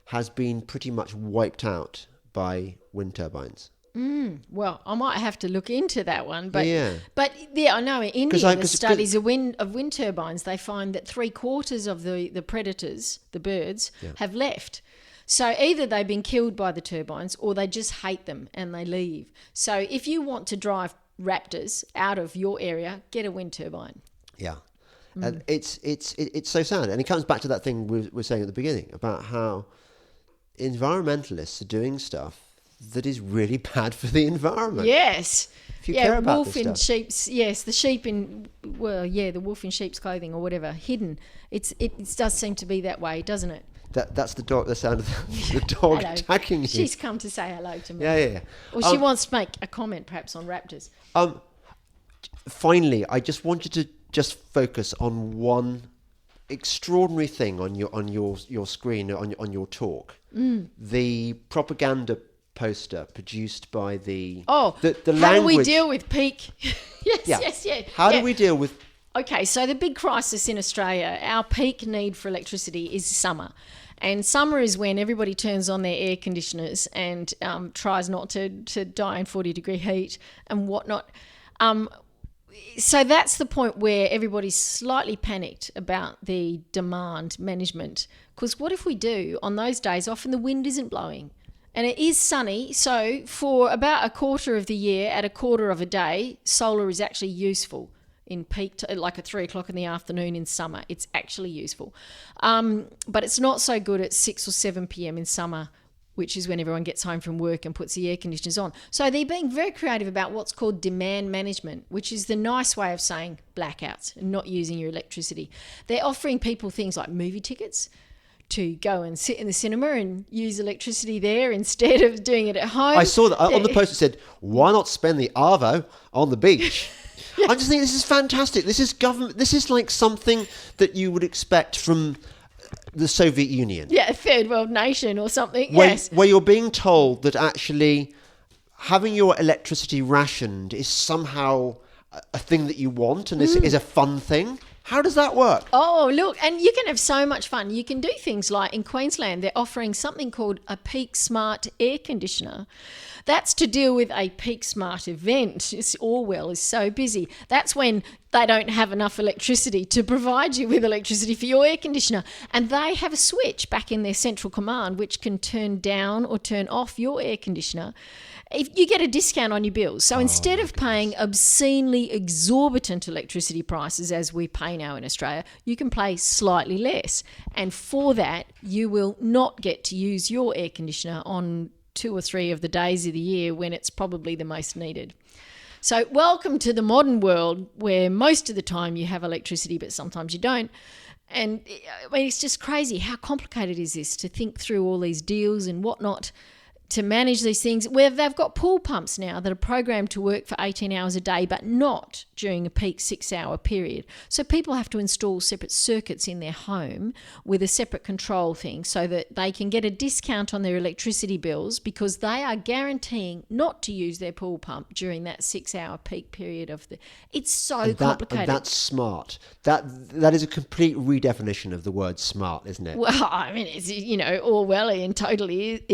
has been pretty much wiped out by wind turbines. Well, I might have to look into that one, but yeah, I know in India, the studies of wind turbines, they find that 3/4 of the predators, the birds, have left. So either they've been killed by the turbines or they just hate them and they leave. So if you want to drive raptors out of your area, get a wind turbine. Yeah. And it's so sad. And it comes back to that thing we were saying at the beginning about how environmentalists are doing stuff that is really bad for the environment. Yes. If you care about wolf this in stuff. sheep's, yes, the sheep in, the wolf in sheep's clothing or whatever, hidden. It does seem to be that way, doesn't it? That's the dog. The sound of the dog Hello. attacking you. She's come to say hello to me. Yeah. Or she wants to make a comment perhaps on raptors. Finally, I just wanted to just focus on one extraordinary thing on your screen on your talk. The propaganda poster produced by the how language. do we deal with peak? Yes. How do we deal with? Okay, so the big crisis in Australia, our peak need for electricity is summer. And summer is when everybody turns on their air conditioners and tries not to die in 40-degree heat and whatnot. So that's the point where everybody's slightly panicked about the demand management. Because what if we do, on those days, often the wind isn't blowing and it is sunny. So for about a quarter of the year, at a quarter of a day, solar is actually useful. In peak, like at 3 o'clock in the afternoon in summer, it's actually useful. But it's not so good at 6 or 7 p.m. in summer, which is when everyone gets home from work and puts the air conditioners on. So they're being very creative about what's called demand management, which is the nice way of saying blackouts and not using your electricity. They're offering people things like movie tickets to go and sit in the cinema and use electricity there instead of doing it at home. I saw that on the post. It said, "Why not spend the arvo on the beach?" I just think this is fantastic. This is government. This is like something that you would expect from the Soviet Union. Yeah, a third world nation or something. Where you're being told that actually having your electricity rationed is somehow a thing that you want and is a fun thing. How does that work? Oh, look, and you can have so much fun. You can do things like in Queensland, they're offering something called a Peak Smart air conditioner. That's to deal with a Peak Smart event. Orwell is so busy. That's when they don't have enough electricity to provide you with electricity for your air conditioner. And they have a switch back in their central command which can turn down or turn off your air conditioner. If you get a discount on your bills. So instead of paying obscenely exorbitant electricity prices as we pay now in Australia, you can pay slightly less. And for that, you will not get to use your air conditioner on 2 or 3 of the days of the year when it's probably the most needed. So welcome to the modern world where most of the time you have electricity, but sometimes you don't. And I mean, it's just crazy. How complicated is this to think through all these deals and whatnot to manage these things, where they've got pool pumps now that are programmed to work for 18 hours a day, but not during a peak 6-hour period. So people have to install separate circuits in their home with a separate control thing so that they can get a discount on their electricity bills because they are guaranteeing not to use their pool pump during that 6-hour peak period of the... It's so complicated. And that's smart. That is a complete redefinition of the word smart, isn't it? Well, I mean, it's, Orwellian totally,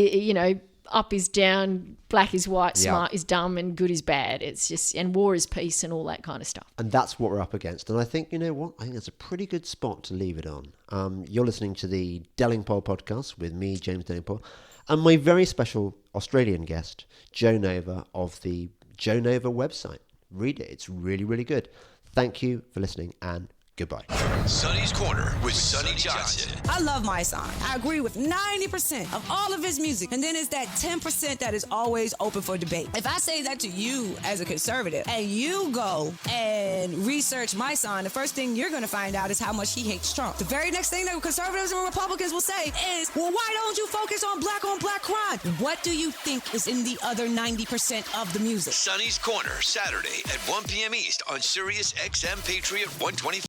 up is down, black is white, smart is dumb, and good is bad. It's just, and war is peace and all that kind of stuff. And that's what we're up against. And I think, you know what? I think that's a pretty good spot to leave it on. You're listening to the Delingpole podcast with me, James Delingpole, and my very special Australian guest, Jo Nova of the Jo Nova website. Read it. It's really, really good. Thank you for listening and goodbye. Sonny's Corner with Sonny Johnson. I love my son. I agree with 90% of all of his music. And then it's that 10% that is always open for debate. If I say that to you as a conservative and you go and research my son, the first thing you're going to find out is how much he hates Trump. The very next thing that conservatives and Republicans will say is, well, why don't you focus on black crime? What do you think is in the other 90% of the music? Sonny's Corner, Saturday at 1 p.m. East on Sirius XM Patriot 125.